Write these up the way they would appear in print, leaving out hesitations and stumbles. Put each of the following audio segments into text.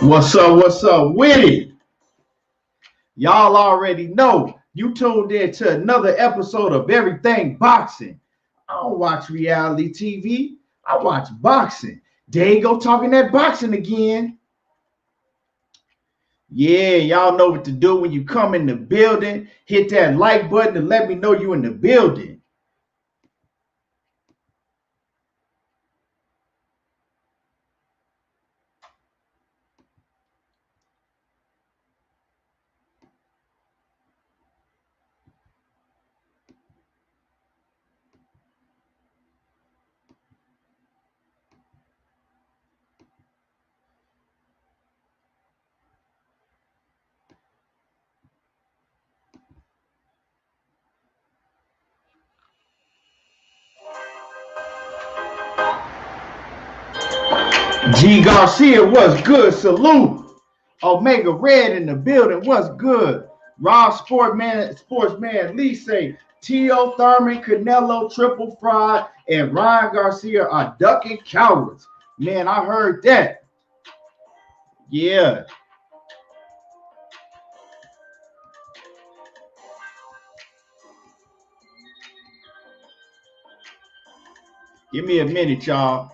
What's up with it? Y'all already know you tuned in to another episode of Everything Boxing. I don't watch reality TV. I watch boxing. There you go talking that boxing again. Yeah, y'all know what to do when you come in the building. Hit that like button and let me know you in the building. G Garcia, what's good? Salute. Omega Red in the building, what's good? Raw Sportsman Lee say Teo Thurman, Canelo, Triple Fried, and Ryan Garcia are ducking cowards. Man, I heard that. Yeah. Give me a minute, y'all.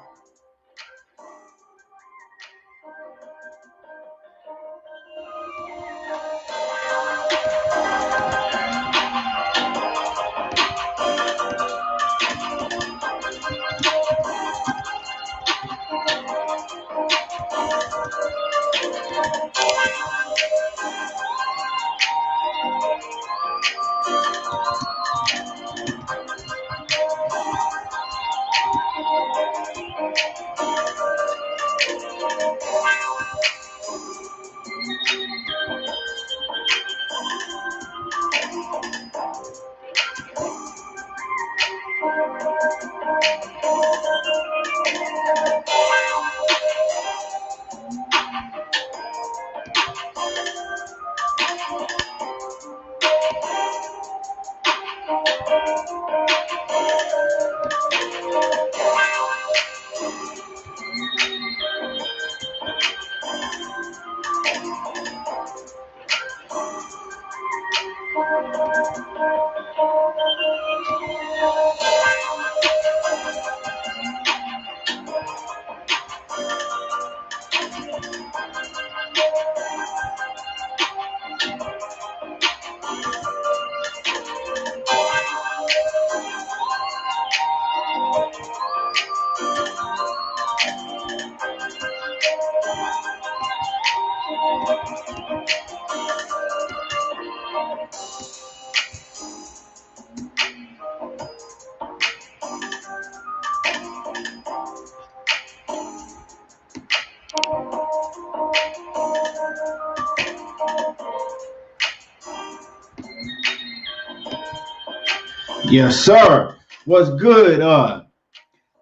Yes, sir. What's good?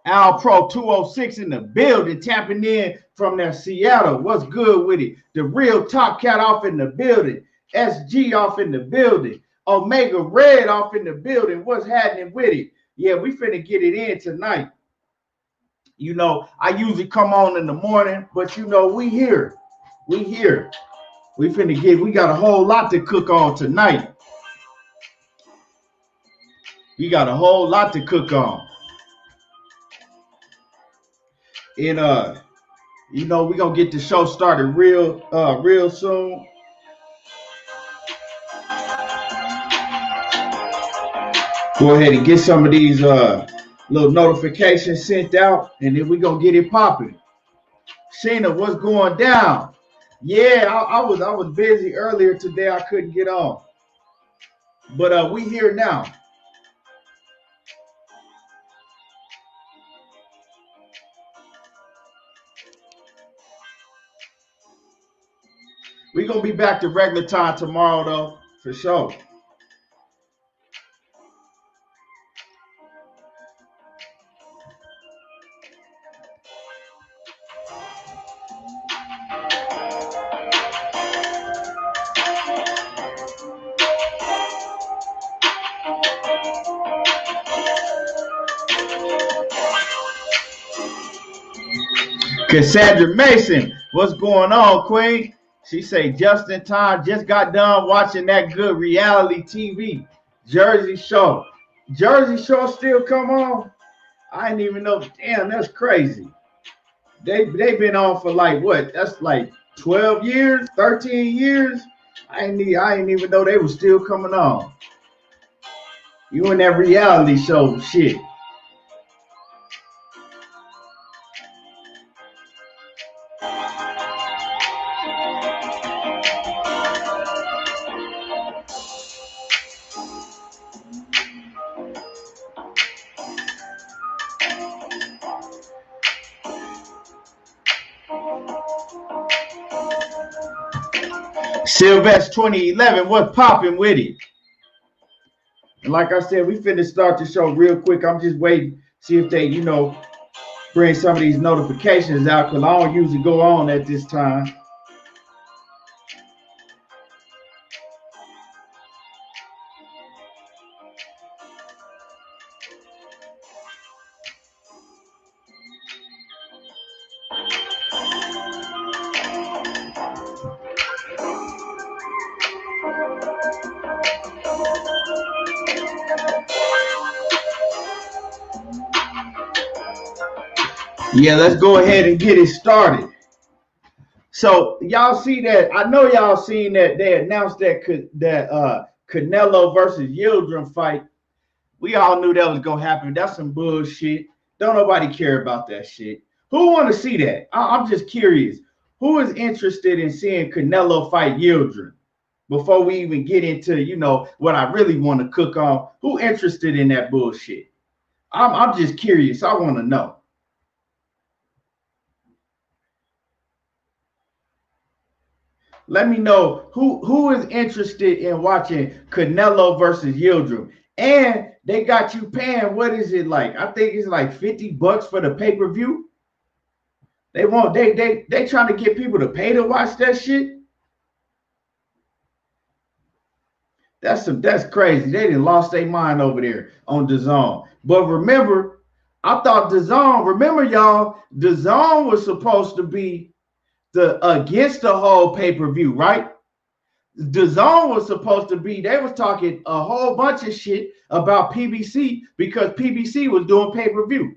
Al Pro 206 in the building, tapping in from that Seattle. What's good with it? The real Top Cat off in the building. SG off in the building. Omega Red off in the building. What's happening with it? Yeah, we finna get it in tonight. You know, I usually come on in the morning, but you know, we here. We here. We got a whole lot to cook on tonight. We got a whole lot to cook on. And you know, we're gonna get the show started real soon. Go ahead and get some of these little notifications sent out, and then we're gonna get it popping. Sheena, what's going down? Yeah, I was busy earlier today. I couldn't get on. But we here now. We're going to be back to regular time tomorrow, though, for sure. Cassandra Mason, what's going on, Queen? She say just in time, just got done watching that good reality TV, Jersey Shore. Jersey Shore still come on? I didn't even know. Damn, that's crazy. They've been on for like what? That's like 12 years, 13 years. I didn't even know they were still coming on. You in that reality show shit. Sylvester 2011, what's popping with it? And like I said, we finna start the show real quick. I'm just waiting, see if they, bring some of these notifications out, because I don't usually go on at this time. Yeah, let's go ahead and get it started. So y'all see that? I know y'all seen that they announced that Canelo versus Yildirim fight. We all knew that was gonna happen. That's some bullshit. Don't nobody care about that shit. Who want to see that? I'm just curious. Who is interested in seeing Canelo fight Yildirim? Before we even get into what I really want to cook on, who interested in that bullshit? I'm just curious. I want to know. Let me know who is interested in watching Canelo versus Yildirim. And they got you paying, what is it like? I think it's like $50 for the pay-per-view. They trying to get people to pay to watch that shit. That's crazy. They done lost their mind over there on DAZN. But remember, I thought DAZN, remember y'all, DAZN was supposed to be against the whole pay-per-view, right? DAZN was supposed to be, they was talking a whole bunch of shit about PBC because PBC was doing pay-per-view.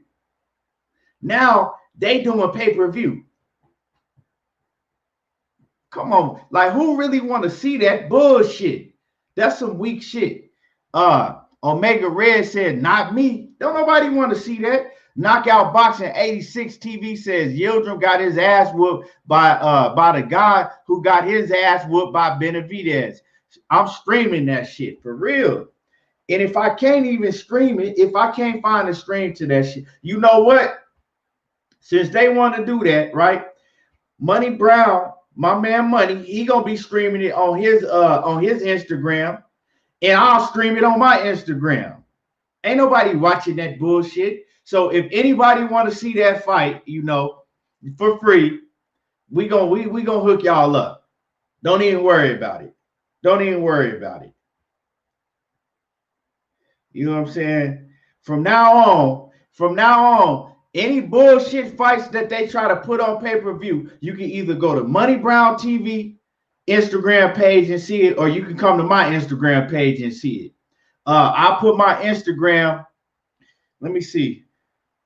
Now they doing pay-per-view. Come on, like who really want to see that bullshit? That's some weak shit. Omega Red said, not me. Don't nobody want to see that. Knockout Boxing 86 TV says Yildirim got his ass whooped by the guy who got his ass whooped by Benavidez. I'm streaming that shit for real. And if I can't even stream it, if I can't find a stream to that shit, you know what? Since they want to do that, right? Money Brown, my man Money, he gonna be streaming it on his Instagram, and I'll stream it on my Instagram. Ain't nobody watching that bullshit. So if anybody want to see that fight, for free, we gonna hook y'all up. Don't even worry about it. Don't even worry about it. You know what I'm saying? From now on, any bullshit fights that they try to put on pay-per-view, you can either go to Money Brown TV Instagram page and see it, or you can come to my Instagram page and see it. I'll put my Instagram. Let me see.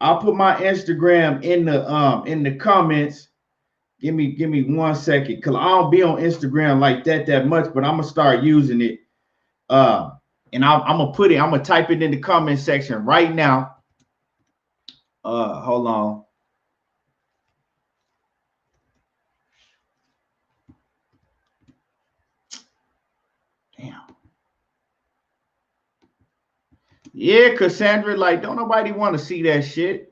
I'll put my Instagram in the comments. Give me 1 second, because I don't be on Instagram like that much, but I'm gonna start using it. And I'm gonna type it in the comment section right now. Hold on. Damn. Yeah, Cassandra, like, don't nobody want to see that shit.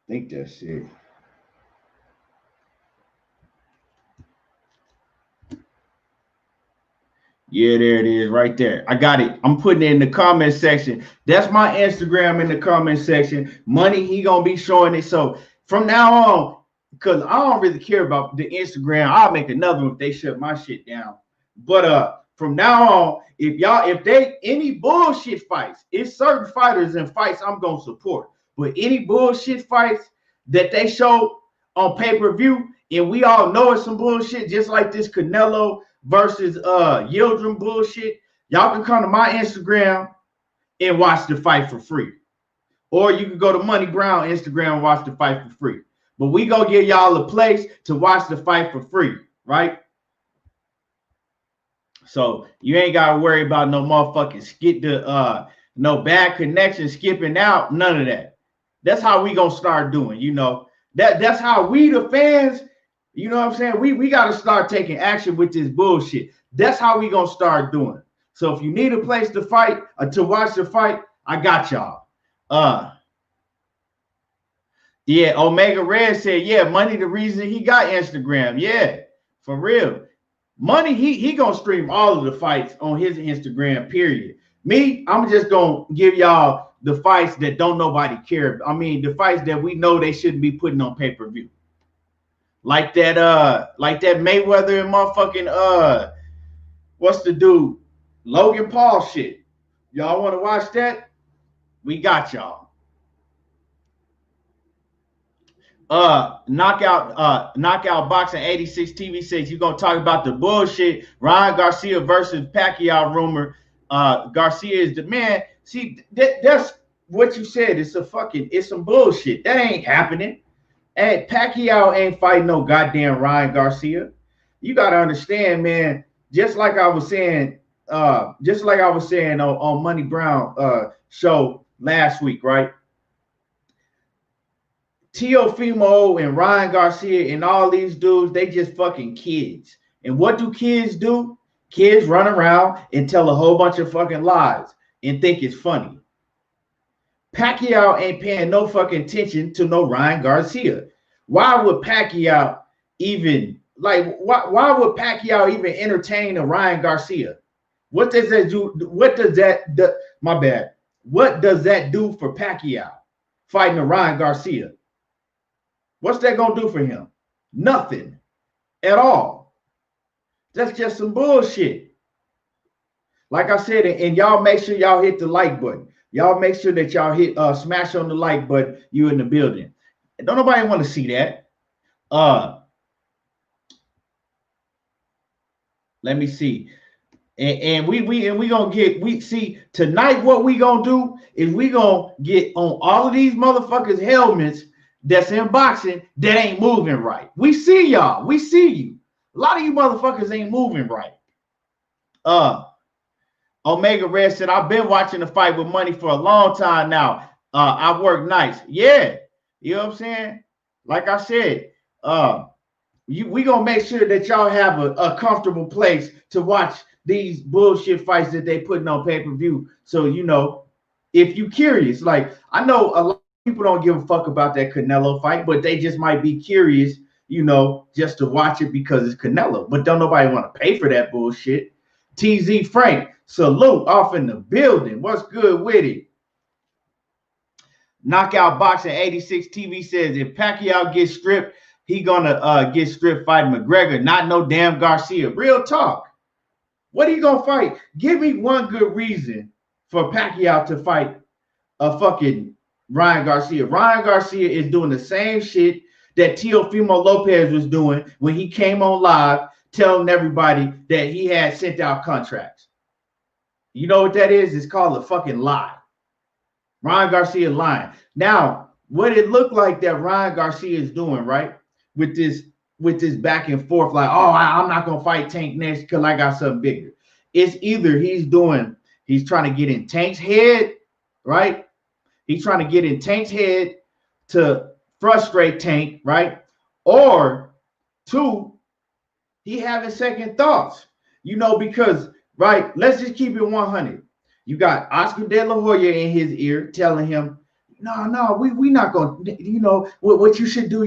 I think that's it. Yeah, there it is right there. I got it. I'm putting it in the comment section. That's my Instagram in the comment section. Money, he gonna be showing it. So From now on, because I don't really care about the Instagram. I'll make another one if they shut my shit down. But from now on, if they any bullshit fights, it's certain fighters and fights I'm gonna support. But any bullshit fights that they show on pay-per-view, and we all know it's some bullshit, just like this Canelo versus Yildirim bullshit, y'all can come to my Instagram and watch the fight for free. Or you can go to Money Brown Instagram and watch the fight for free. But we go give y'all a place to watch the fight for free, right? So you ain't gotta worry about no motherfucking no bad connection skipping out, none of that. That's how we gonna start doing, you know. That's how we the fans, you know what I'm saying? We gotta start taking action with this bullshit. That's how we gonna start doing. So if you need a place to fight or to watch the fight, I got y'all. Yeah, Omega Red said, yeah, Money the reason he got Instagram. Yeah, for real. Money, he gonna stream all of the fights on his Instagram, period. Me, I'm just gonna give y'all the fights that don't nobody care. I mean, the fights that we know they shouldn't be putting on pay-per-view. Like that Mayweather and motherfucking what's the dude? Logan Paul shit. Y'all want to watch that? We got y'all. Knockout Boxing 86 TV says you're gonna talk about the bullshit Ryan Garcia versus Pacquiao rumor. Garcia is the man. See, that's what you said. It's some bullshit. That ain't happening. And Pacquiao ain't fighting no goddamn Ryan Garcia. You gotta understand, man. Just like I was saying on Money Brown show last week, right? Teofimo and Ryan Garcia and all these dudes, they just fucking kids. And what do kids do? Kids run around and tell a whole bunch of fucking lies and think it's funny. Pacquiao ain't paying no fucking attention to no Ryan Garcia. Why would Pacquiao even why would Pacquiao even entertain a Ryan Garcia? What does that do? What does that do for Pacquiao fighting a Ryan Garcia? What's that gonna do for him? Nothing at all. That's just some bullshit. Like I said, and y'all make sure y'all hit the like button. Y'all make sure that y'all hit smash on the like button. You in the building. And don't nobody want to see that. Let me see. And we gonna see tonight. What we gonna do is we gonna get on all of these motherfuckers' helmets that's in boxing that ain't moving right. We see y'all. We see you. A lot of you motherfuckers ain't moving right. Omega Red said, I've been watching the fight with Money for a long time now. I work nights. Yeah. You know what I'm saying? Like I said, we gonna make sure that y'all have a comfortable place to watch these bullshit fights that they putting on pay-per-view. So, you know, if you curious, like I know a lot people don't give a fuck about that Canelo fight, but they just might be curious, you know, just to watch it because it's Canelo. But don't nobody want to pay for that bullshit. TZ Frank, salute off in the building. What's good with it? Knockout Boxing 86 TV says if Pacquiao gets stripped, he gonna get stripped fighting McGregor, not no damn Garcia. Real talk. What are you gonna fight? Give me one good reason for Pacquiao to fight a fucking Ryan Garcia. Ryan Garcia is doing the same shit that Teofimo Lopez was doing when he came on live telling everybody that he had sent out contracts. You know what that is? It's called a fucking lie. Ryan Garcia lying. Now, what it looked like that Ryan Garcia is doing, right? With this back and forth, like, oh, I'm not gonna fight Tank next because I got something bigger. It's either he's trying to get in Tank's head, right? He's trying to get in Tank's head to frustrate Tank, right? Or two, he having second thoughts, you know, because, right, let's just keep it 100. You got Oscar De La Hoya in his ear telling him, no, we not going to, you know, what you should do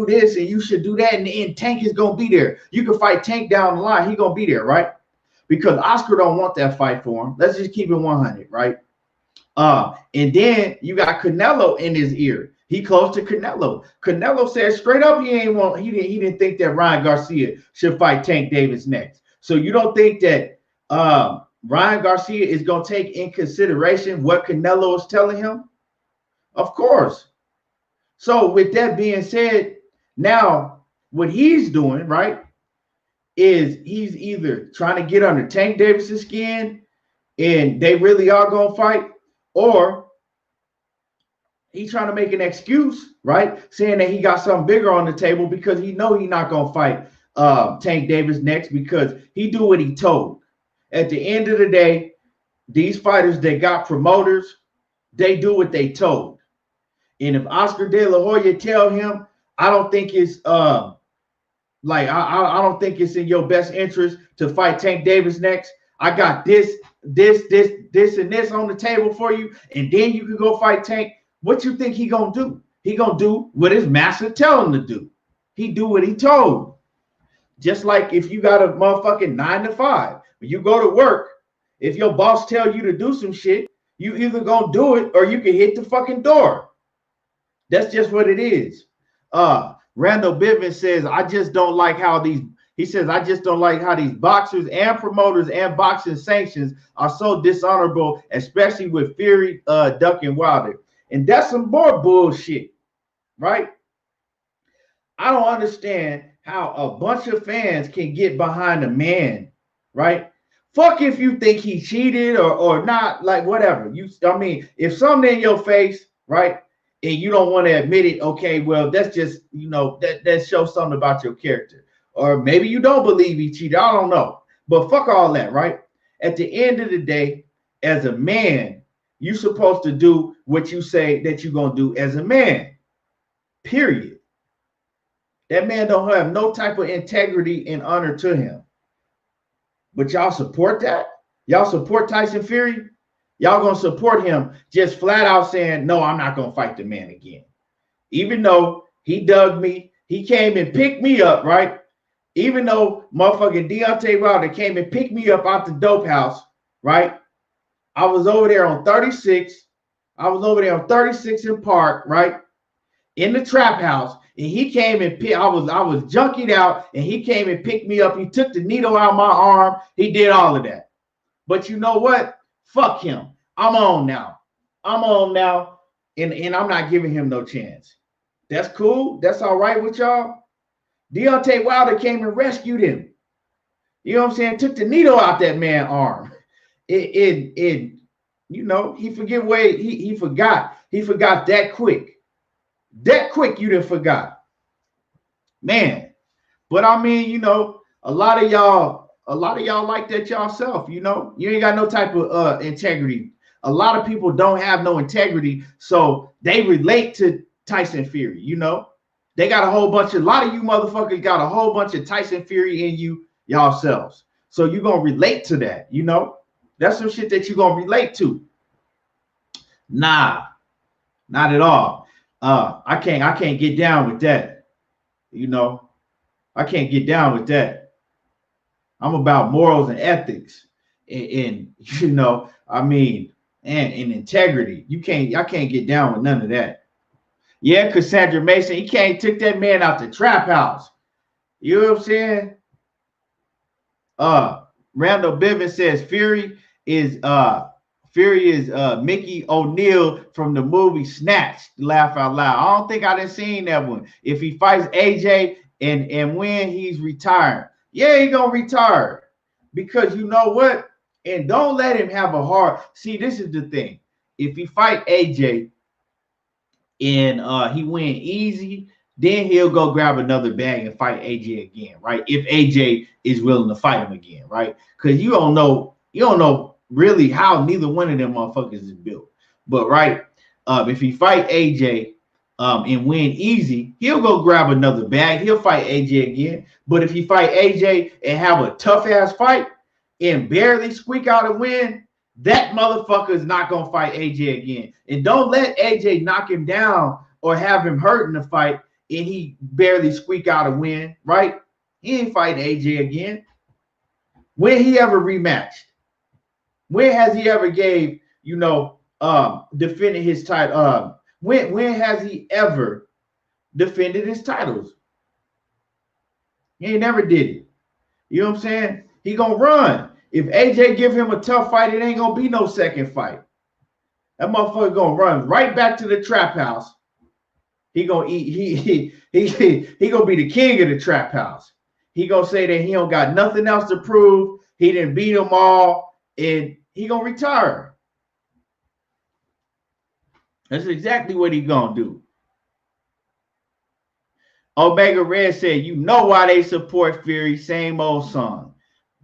this and you should do that, and Tank is going to be there. You can fight Tank down the line. He going to be there, right? Because Oscar don't want that fight for him. Let's just keep it 100, right? And then you got Canelo in his ear He close to Canelo. Canelo said straight up he didn't think that Ryan Garcia should fight Tank Davis next. So you don't think that Ryan Garcia is going to take in consideration what Canelo is telling him? Of course. So with that being said, now what he's doing, right, is he's either trying to get under Tank Davis's skin and they really are going to fight, or he's trying to make an excuse, right, saying that he got something bigger on the table because he know he's not going to fight Tank Davis next because he do what he told. At the end of the day, these fighters that got promoters, they do what they told. And if Oscar De La Hoya tell him, I don't think it's I don't think it's in your best interest to fight Tank Davis next. I got this, and this on the table for you, and then you can go fight Tank. What you think he gonna do? He gonna do what his master tell him to do. He do what he told. Just like if you got a motherfucking 9 to 5, when you go to work, if your boss tell you to do some shit, you either gonna do it or you can hit the fucking door. That's just what it is. Randall Bivens says, I just don't like how these boxers and promoters and boxing sanctions are so dishonorable, especially with Fury ducking Wilder. And that's some more bullshit, right? I don't understand how a bunch of fans can get behind a man, right? Fuck if you think he cheated or not, like whatever. If something in your face, right, and you don't want to admit it, okay, well, that's just, that shows something about your character. Or maybe you don't believe he cheated. I don't know. But fuck all that, right? At the end of the day, as a man, you're supposed to do what you say that you're going to do as a man, period. That man don't have no type of integrity and honor to him. But y'all support that? Y'all support Tyson Fury? Y'all going to support him just flat out saying, no, I'm not going to fight the man again. Even though he dug me, he came and picked me up, right? Even though motherfucking Deontay Wilder came and picked me up out the dope house, right? I was over there on 36. I was over there on 36 in Park, right? In the trap house. And he came and I was junkied out, and he came and picked me up. He took the needle out of my arm. He did all of that. But you know what? Fuck him. I'm on now. And I'm not giving him no chance. That's cool. That's all right with y'all. Deontay Wilder came and rescued him. You know what I'm saying? Took the needle out that man's arm. He forgot. He forgot that quick. That quick, you done forgot. Man. But I mean, a lot of y'all like that y'allself, You ain't got no type of integrity. A lot of people don't have no integrity, so they relate to Tyson Fury, They got a lot of you motherfuckers got a whole bunch of Tyson Fury in you yourselves. So you're going to relate to that, That's some shit that you're going to relate to. Nah, not at all. I can't get down with that. I can't get down with that. I'm about morals and ethics and integrity. I can't get down with none of that. Yeah, Cassandra Mason, he took that man out the trap house. You know what I'm saying? Randall Bivens says Fury is Mickey O'Neill from the movie Snatch. Laugh out loud. I don't think I done seen that one. If he fights AJ and when he's retired, yeah, he gonna retire because you know what? And don't let him have a hard. See, this is the thing. If he fight AJ and he win easy, then he'll go grab another bag and fight AJ again, right? If AJ is willing to fight him again, right? Because you don't know really how neither one of them motherfuckers is built. But right, if he fight AJ and win easy, he'll go grab another bag. He'll fight AJ again. But if he fight AJ and have a tough ass fight and barely squeak out a win, that motherfucker is not gonna fight AJ again. And don't let AJ knock him down or have him hurt in the fight and he barely squeak out a win, right? He ain't fighting AJ again. When he ever rematched? When has he ever gave, defended his title, When has he ever defended his titles? He ain't never did it. You know what I'm saying? He gonna run. If AJ give him a tough fight, it ain't gonna be no second fight. That motherfucker gonna run right back to the trap house. He gonna eat. He gonna be the king of the trap house. He gonna say that he don't got nothing else to prove. He didn't beat them all, and he gonna retire. That's exactly what he gonna do. Omega Red said, "You know why they support Fury? Same old song."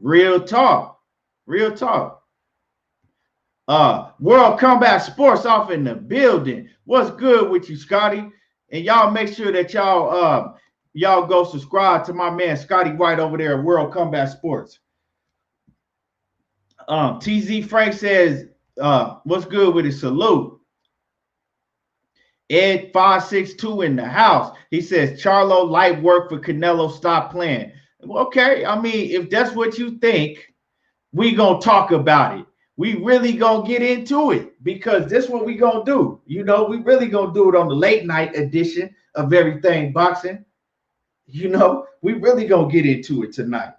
Real talk. Real talk. World Combat Sports off in the building. What's good with you, Scotty? And y'all make sure that y'all go subscribe to my man Scotty White over there at World Combat Sports. TZ Frank says, what's good with it? Salute. Ed 562 in the house. He says, Charlo, light work for Canelo, stop playing. Okay, I mean, if that's what you think, we gonna talk about it. We really gonna get into it because this is what we gonna do. You know, we really gonna do it on the late night edition of Everything Boxing. You know, we really gonna get into it tonight.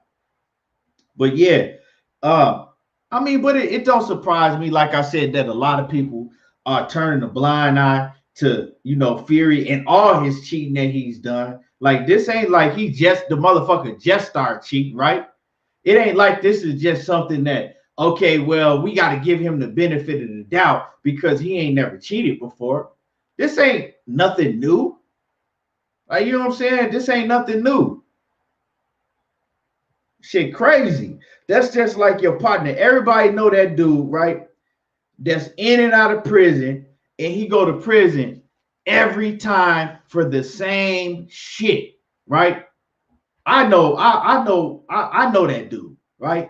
But yeah, I mean, but it don't surprise me, like I said, that a lot of people are turning a blind eye to, you know, Fury and all his cheating that he's done. Like, this ain't like the motherfucker just started cheating, right? It ain't like this is just something that, okay, well, we got to give him the benefit of the doubt because he ain't never cheated before. This ain't nothing new. Like, you know what I'm saying? This ain't nothing new. Shit crazy. That's just like your partner. Everybody know that dude, right? That's in and out of prison, and he go to prison every time for the same shit, right? I know that dude, right?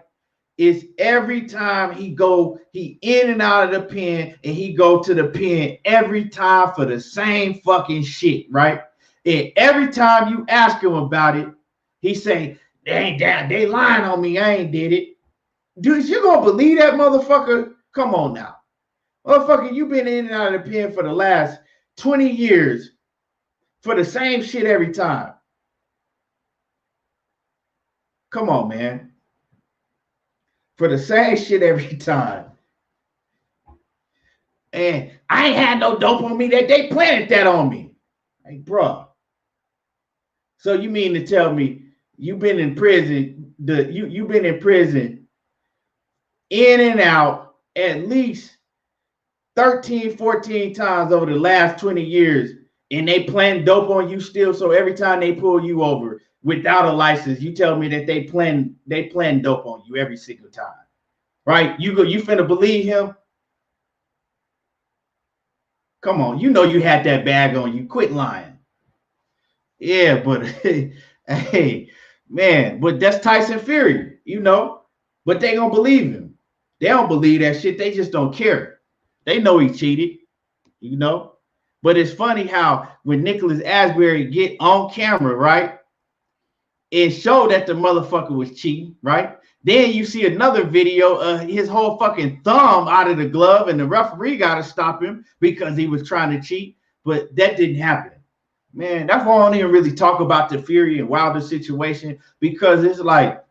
It's every time he in and out of the pen, and he go to the pen every time for the same fucking shit, right? And every time you ask him about it, he say, they lying on me, I ain't did it. Dude, you gonna believe that motherfucker? Come on now. Motherfucker, you been in and out of the pen for the last 20 years for the same shit every time. Come on, man. For the same shit every time. And I ain't had no dope on me that they planted that on me. Hey, bro. So you mean to tell me you've been in prison, you've been in prison in and out at least 13, 14 times over the last 20 years, and they plant dope on you still. So every time they pull you over without a license, you tell me that they plan dope on you every single time, right? You finna believe him? Come on, you know you had that bag on you. Quit lying. Yeah, but hey, man, but that's Tyson Fury, you know. But they gonna believe him. They don't believe that shit. They just don't care. They know he cheated, you know. But it's funny how when Nicholas Asbury get on camera, right, it showed that the motherfucker was cheating, right? Then you see another video of his whole fucking thumb out of the glove, and the referee got to stop him because he was trying to cheat. But that didn't happen. Man, that's why I don't even really talk about the Fury and Wilder situation, because it's like,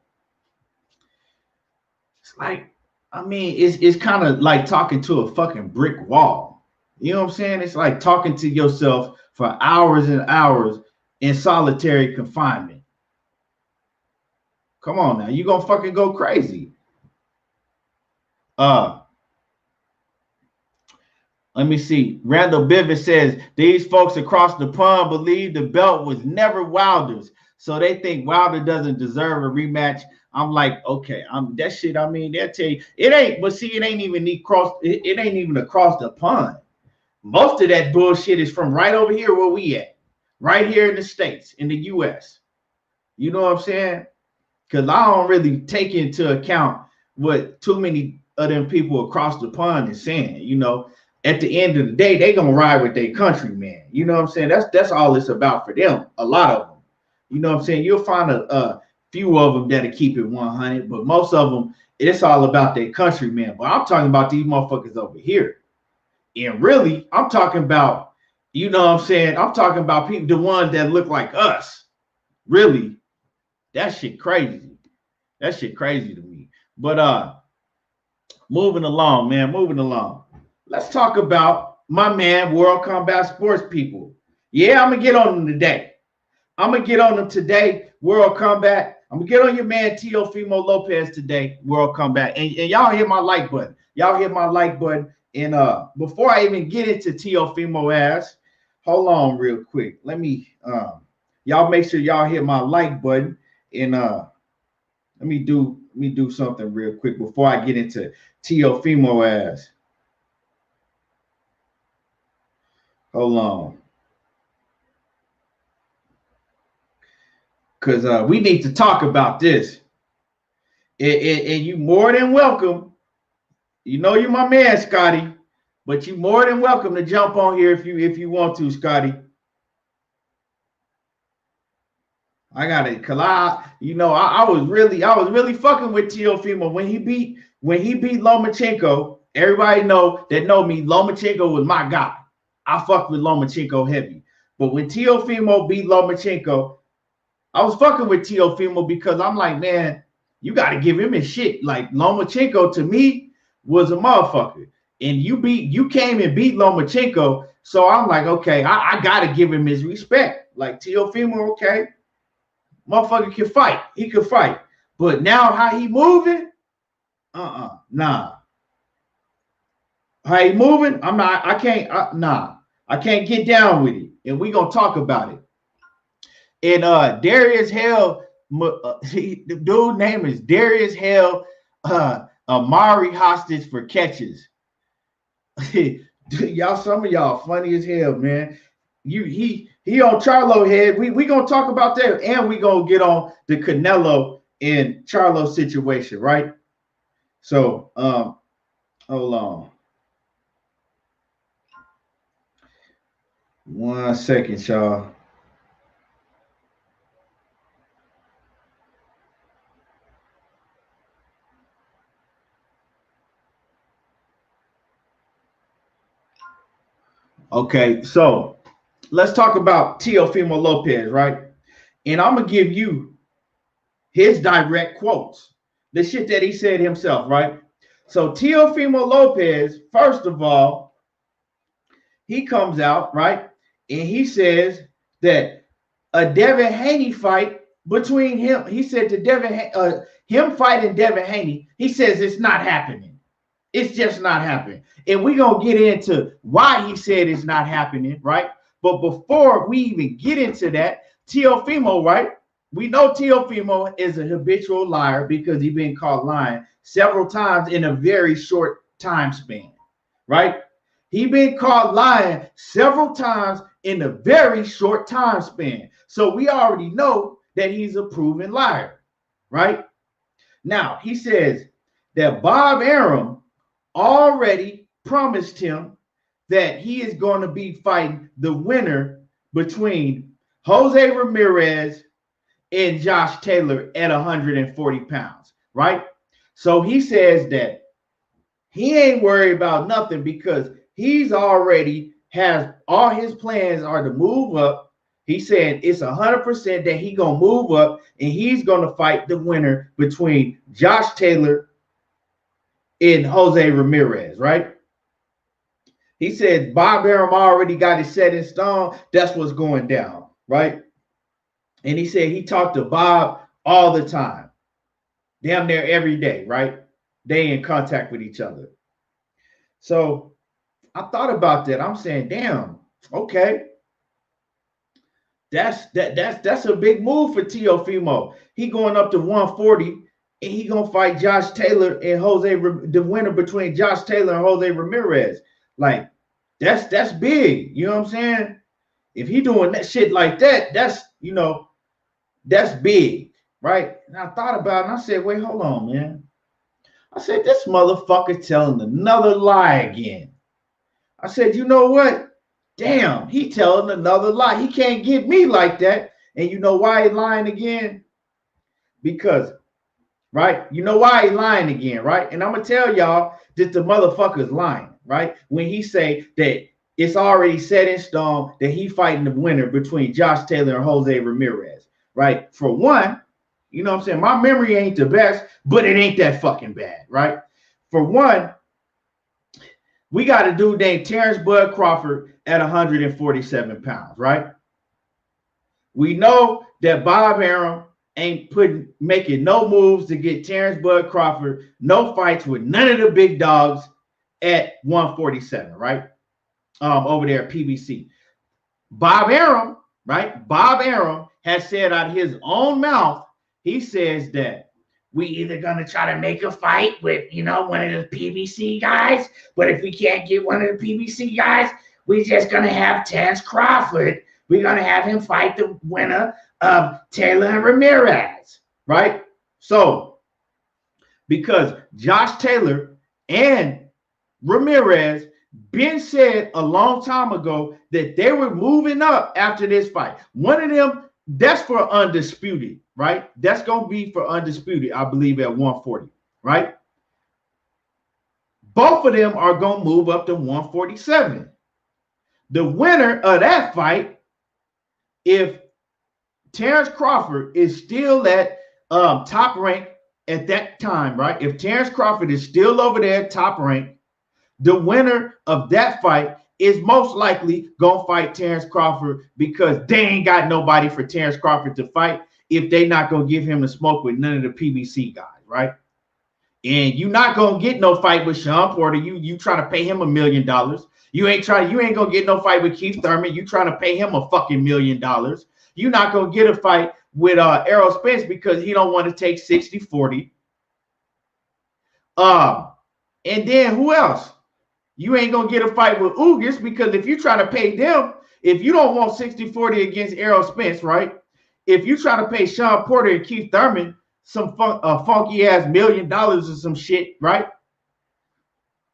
I mean, it's kind of like talking to a fucking brick wall. You know what I'm saying? It's like talking to yourself for hours and hours in solitary confinement. Come on now, you gonna fucking go crazy. Let me see. Randall Bivens says, these folks across the pond believe the belt was never Wilder's, so they think Wilder doesn't deserve a rematch. I'm like, okay, that shit, I mean, they'll tell you, it ain't, but see, it ain't even across the pond. Most of that bullshit is from right over here where we at, right here in the States, in the US. You know what I'm saying? Because I don't really take into account what too many of them people across the pond is saying. You know, at the end of the day, they gonna ride with their countryman. You know what I'm saying? That's all it's about for them. A lot of them. You know what I'm saying? You'll find a few of them that'll keep it 100, but most of them, it's all about their countryman. But I'm talking about these motherfuckers over here. And really, I'm talking about You know what I'm saying? I'm talking about people, the ones that look like us. Really, that shit crazy. That shit crazy to me. But moving along, man, moving along. Let's talk about my man, World Combat Sports people. Yeah, I'm gonna get on them today. I'm gonna get on them today, World Combat. I'm gonna get on your man Teofimo Lopez today, World Combat. And y'all hit my like button. Y'all hit my like button. And before I even get into Teofimo ass, hold on real quick. Let me y'all make sure y'all hit my like button. And let me do something real quick before I get into Teofimo ass. Hold on. Because we need to talk about this. And you more than welcome. You know you're my man, Scotty, but you more than welcome to jump on here if you want to, Scotty. I got it, cause I was really fucking with Teofimo when he beat Lomachenko. Everybody know me, Lomachenko was my guy. I fucked with Lomachenko heavy. But when Teofimo beat Lomachenko, I was fucking with Teofimo because I'm like, man, you got to give him his shit. Like Lomachenko to me was a motherfucker, and you came and beat Lomachenko, so I'm like, okay, I got to give him his respect. Like Teofimo, okay, motherfucker can fight, he can fight, but now how he moving? Nah. How he moving? I can't get down with it, and we gonna talk about it. And Darius Hell, the dude name is Darius Hell, Amari hostage for catches. Y'all, some of y'all funny as hell, man. He on Charlo head. We gonna talk about that, and we gonna get on the Canelo and Charlo situation, right? So hold on 1 second, y'all. Okay, so let's talk about Teofimo Lopez, right? And I'm gonna give you his direct quotes, the shit that he said himself, right? So Teofimo Lopez, first of all, he comes out, right? And he says that a Devin Haney fight between him, he said to him fighting Devin Haney, he says it's not happening. It's just not happening. And we're going to get into why he said it's not happening, right? But before we even get into that, Teofimo, right? We know Teofimo is a habitual liar because he's been caught lying several times in a very short time span, right? He's been caught lying several times in a very short time span. So we already know that he's a proven liar, right? Now, he says that Bob Arum already promised him that he is going to be fighting the winner between Jose Ramirez and Josh Taylor at 140 pounds, right? So he says that he ain't worried about nothing because he's already has all his plans are to move up. He said it's 100% that he gonna move up and he's gonna fight the winner between Josh Taylor and Jose Ramirez, right? He said Bob Arum already got it set in stone. That's what's going down, right? And he said he talked to Bob all the time, damn near every day, right? They in contact with each other. So I thought about that. I'm saying, damn, okay. That's a big move for Teofimo. He going up to 140 and he gonna fight Josh Taylor and the winner between Josh Taylor and Jose Ramirez. Like that's big. You know what I'm saying? If he doing that shit like that, that's big, right? And I thought about it and I said, wait, hold on, man. I said, this motherfucker telling another lie again. I said, you know what? Damn, he telling another lie. He can't get me like that. And you know why he lying again? Because, right? You know why he lying again, right? And I'm going to tell y'all that the motherfucker's lying, right? When he say that it's already set in stone that he fighting the winner between Josh Taylor and Jose Ramirez, right? For one, you know what I'm saying? My memory ain't the best, but it ain't that fucking bad, right? For one, we got a dude named Terrence Bud Crawford at 147 pounds, right? We know that Bob Arum ain't making no moves to get Terrence Bud Crawford, no fights with none of the big dogs at 147, right? Over there at PBC. Bob Arum, right? Bob Arum has said out of his own mouth, he says that we either gonna try to make a fight with, you know, one of the PBC guys, but if we can't get one of the PBC guys, we just gonna have Terrence Crawford. We're gonna have him fight the winner of Taylor and Ramirez, right? So, because Josh Taylor and Ramirez been said a long time ago that they were moving up after this fight. One of them, that's for undisputed, right? That's going to be for undisputed, I believe, at 140, right? Both of them are going to move up to 147. The winner of that fight, if Terrence Crawford is still at top rank at that time, right? If Terrence Crawford is still over there at top rank, the winner of that fight is most likely going to fight Terrence Crawford because they ain't got nobody for Terrence Crawford to fight if they not going to give him the smoke with none of the PBC guys, right? And you not going to get no fight with Sean Porter. You trying to pay him $1 million. You ain't going to get no fight with Keith Thurman. You trying to pay him a fucking $1 million. You not going to get a fight with Errol Spence because he don't want to take 60-40. And then who else? You ain't going to get a fight with Ugas because if you try to pay them, if you don't want 60-40 against Errol Spence, right? If you try to pay Sean Porter and Keith Thurman some funky ass $1 million or some shit, right?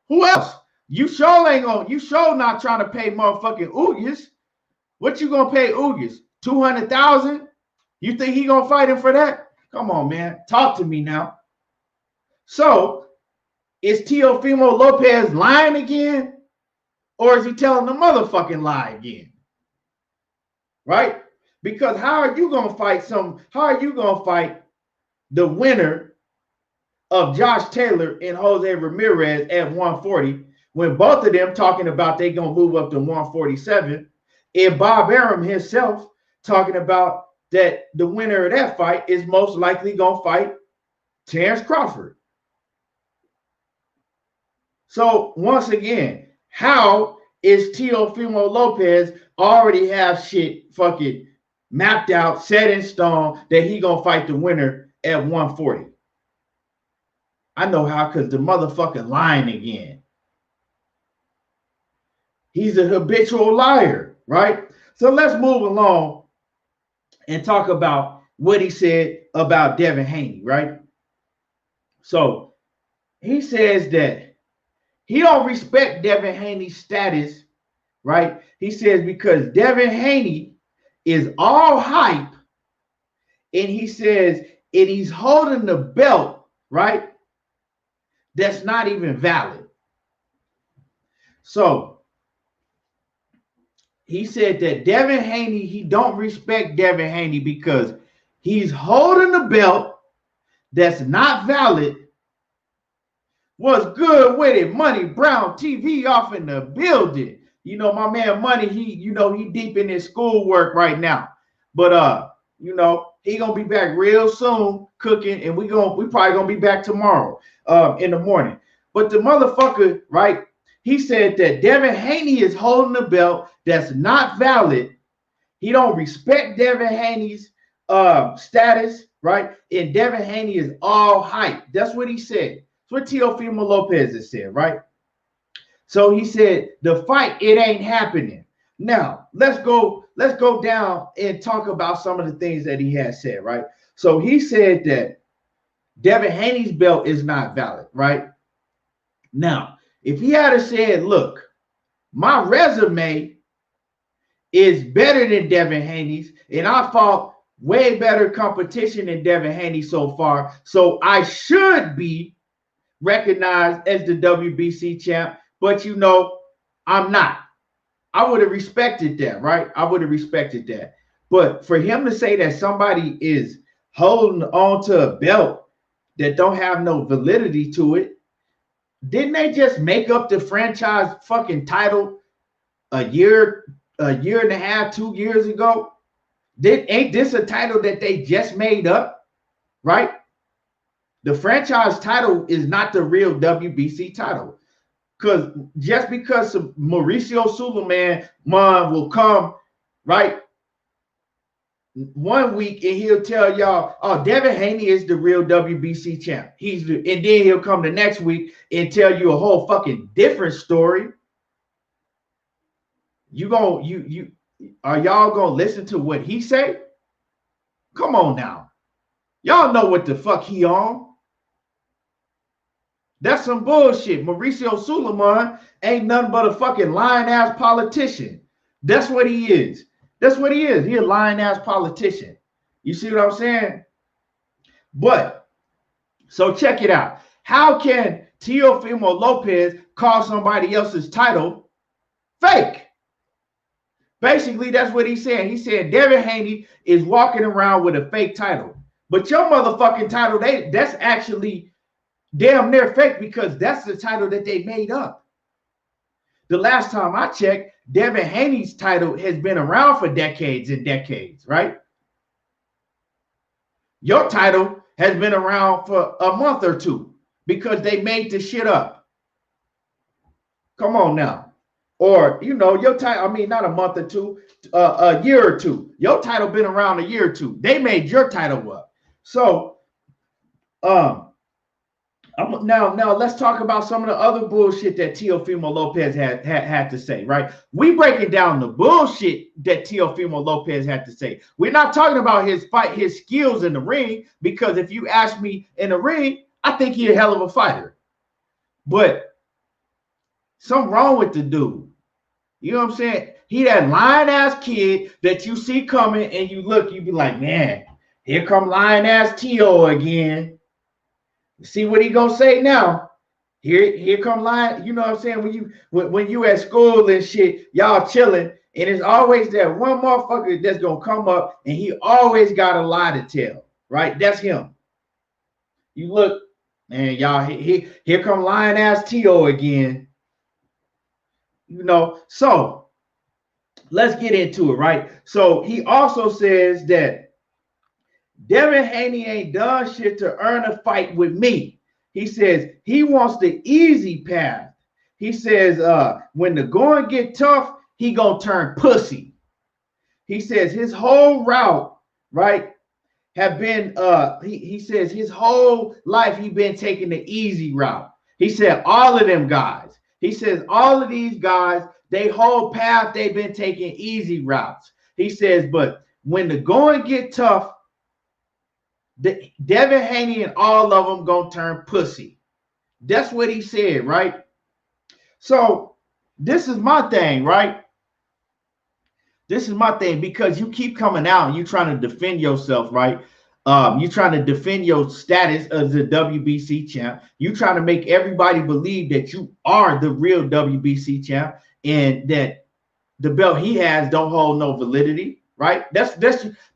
Who else? You sure not trying to pay motherfucking Ugas. What you going to pay Ugas? $200,000? You think he going to fight him for that? Come on, man. Talk to me now. So, is Teofimo Lopez lying again? Or is he telling the motherfucking lie again? Right? Because how are you going to fight the winner of Josh Taylor and Jose Ramirez at 140 when both of them talking about they going to move up to 147 and Bob Arum himself talking about that the winner of that fight is most likely going to fight Terrence Crawford? So once again, how is Teofimo Lopez already have shit fucking mapped out, set in stone that he gonna fight the winner at 140? I know how, because the motherfucking lying again. He's a habitual liar, right? So let's move along and talk about what he said about Devin Haney, right? So he says that he don't respect Devin Haney's status, right? He says because Devin Haney is all hype, and he says, and he's holding the belt, right? That's not even valid. So he said that Devin Haney, he don't respect Devin Haney because he's holding the belt that's not valid. What's good with it? Money Brown TV off in the building. You know, my man Money, he deep in his schoolwork right now. But he gonna be back real soon cooking, and we probably gonna be back tomorrow in the morning. But the motherfucker, right? He said that Devin Haney is holding the belt that's not valid. He don't respect Devin Haney's status, right? And Devin Haney is all hype. That's what he said. That's what Teofimo Lopez has said, right? So he said the fight, it ain't happening. Now let's go down and talk about some of the things that he has said, right? So he said that Devin Haney's belt is not valid, right? Now, if he had said, look, my resume is better than Devin Haney's, and I fought way better competition than Devin Haney so far, so I should be recognized as the WBC champ, but I'm not. I would have respected that, right? I would have respected that. But for him to say that somebody is holding on to a belt that don't have no validity to it, didn't they just make up the franchise fucking title a year and a half, 2 years ago? Ain't this a title that they just made up, right? The franchise title is not the real WBC title. Because just because Mauricio Suleiman will come, right, 1 week and he'll tell y'all, oh, Devin Haney is the real WBC champ. And then he'll come the next week and tell you a whole fucking different story. Are y'all gonna listen to what he say? Come on now. Y'all know what the fuck he on. That's some bullshit. Mauricio Suleiman ain't nothing but a fucking lying-ass politician. That's what he is. That's what he is. He a lying-ass politician. You see what I'm saying? But, so check it out. How can Teofimo Lopez call somebody else's title fake? Basically, that's what he's saying. He said Devin Haney is walking around with a fake title. But your motherfucking title, that's actually damn near fake because that's the title that they made up. The last time I checked, Devin Haney's title has been around for decades and decades, right? Your title has been around for a month or two because they made the shit up. Come on now. Or, your title, not a month or two, a year or two. Your title been around a year or two. They made your title up. So, now let's talk about some of the other bullshit that Teofimo Lopez had to say, right? We breaking down the bullshit that Teofimo Lopez had to say. We're not talking about his skills in the ring, because if you ask me in the ring, I think he's a hell of a fighter. But something wrong with the dude. You know what I'm saying? He that lying-ass kid that you see coming and you be like, man, here come lying-ass Teo again. See what he gonna say now? Here come lying. You know what I'm saying? When you at school and shit, y'all chilling, and it's always that one motherfucker that's gonna come up and he always got a lie to tell, right? That's him. You look, man, y'all, here come lying ass Teo again. So let's get into it, right? So he also says that Devin Haney ain't done shit to earn a fight with me. He says he wants the easy path. He says when the going get tough, he gonna turn pussy. He says his whole route, right, have been he says his whole life he been taking the easy route. He said all of them guys. He says all of these guys, they whole path they've been taking easy routes. He says, but when the going get tough, Devin Haney and all of them gonna turn pussy. That's what he said, right? So this is my thing, right? This is my thing, because you keep coming out and you trying to defend yourself, right? You trying to defend your status as a WBC champ. You trying to make everybody believe that you are the real WBC champ and that the belt he has don't hold no validity, right? That's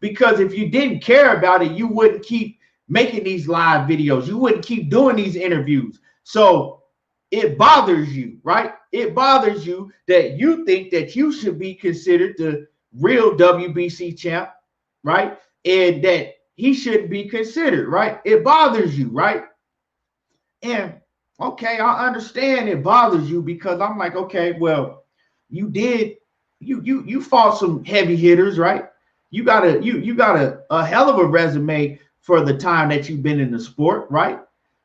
because if you didn't care about it, you wouldn't keep making these live videos. You wouldn't keep doing these interviews. So it bothers you, right? It bothers you that you think that you should be considered the real WBC champ, right? And that he shouldn't be considered, right? It bothers you, right? And okay, I understand it bothers you, because I'm like, okay, well, you fought some heavy hitters, right? You got a hell of a resume for the time that you've been in the sport, right?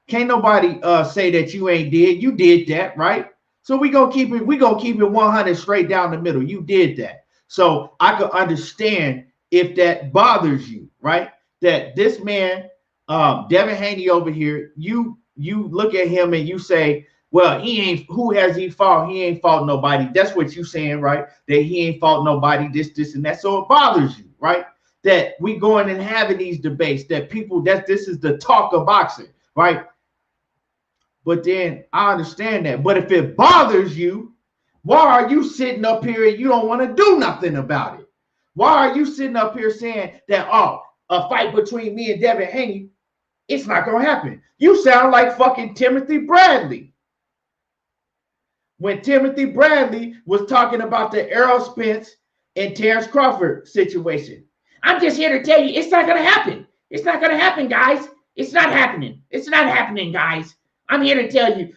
Can't nobody say that you ain't did. You did that, right? So we gonna keep it 100 straight down the middle. You did that. So I could understand if that bothers you, right? That this man, Devin Haney over here, you look at him and you say, well, who has he fought? He ain't fought nobody. That's what you saying, right? That he ain't fought nobody, this, and that. So it bothers you, right? That we going and having these debates, that this is the talk of boxing, right? But then I understand that. But if it bothers you, Why are you sitting up here and you don't want to do nothing about it? Why are you sitting up here saying that, oh, a fight between me and Devin Haney, it's not going to happen? You sound like fucking Timothy Bradley. When Timothy Bradley was talking about the Errol Spence and Terrence Crawford situation. I'm just here to tell you, it's not going to happen. It's not going to happen, guys. It's not happening. It's not happening, guys. I'm here to tell you,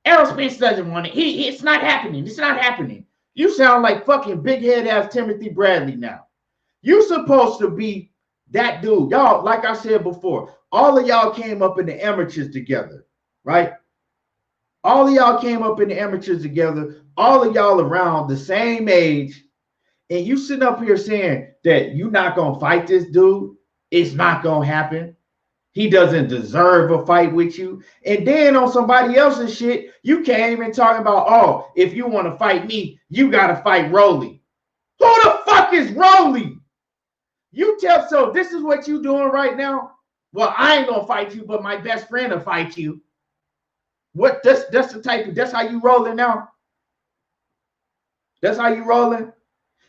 Errol Spence doesn't want it. It's not happening. It's not happening. You sound like fucking big head ass Timothy Bradley now. You supposed to be that dude. Y'all, like I said before, all of y'all came up in the amateurs together, right? All of y'all came up in the amateurs together. All of y'all around the same age. And you sitting up here saying that you're not going to fight this dude. It's not going to happen. He doesn't deserve a fight with you. And then on somebody else's shit, you can't even talk about, oh, if you want to fight me, you got to fight Rolly. Who the fuck is Rolly? You tell, so this is what you doing right now? Well, I ain't going to fight you, but my best friend will fight you. What? That's the type of, that's how you rolling now? That's how you rolling?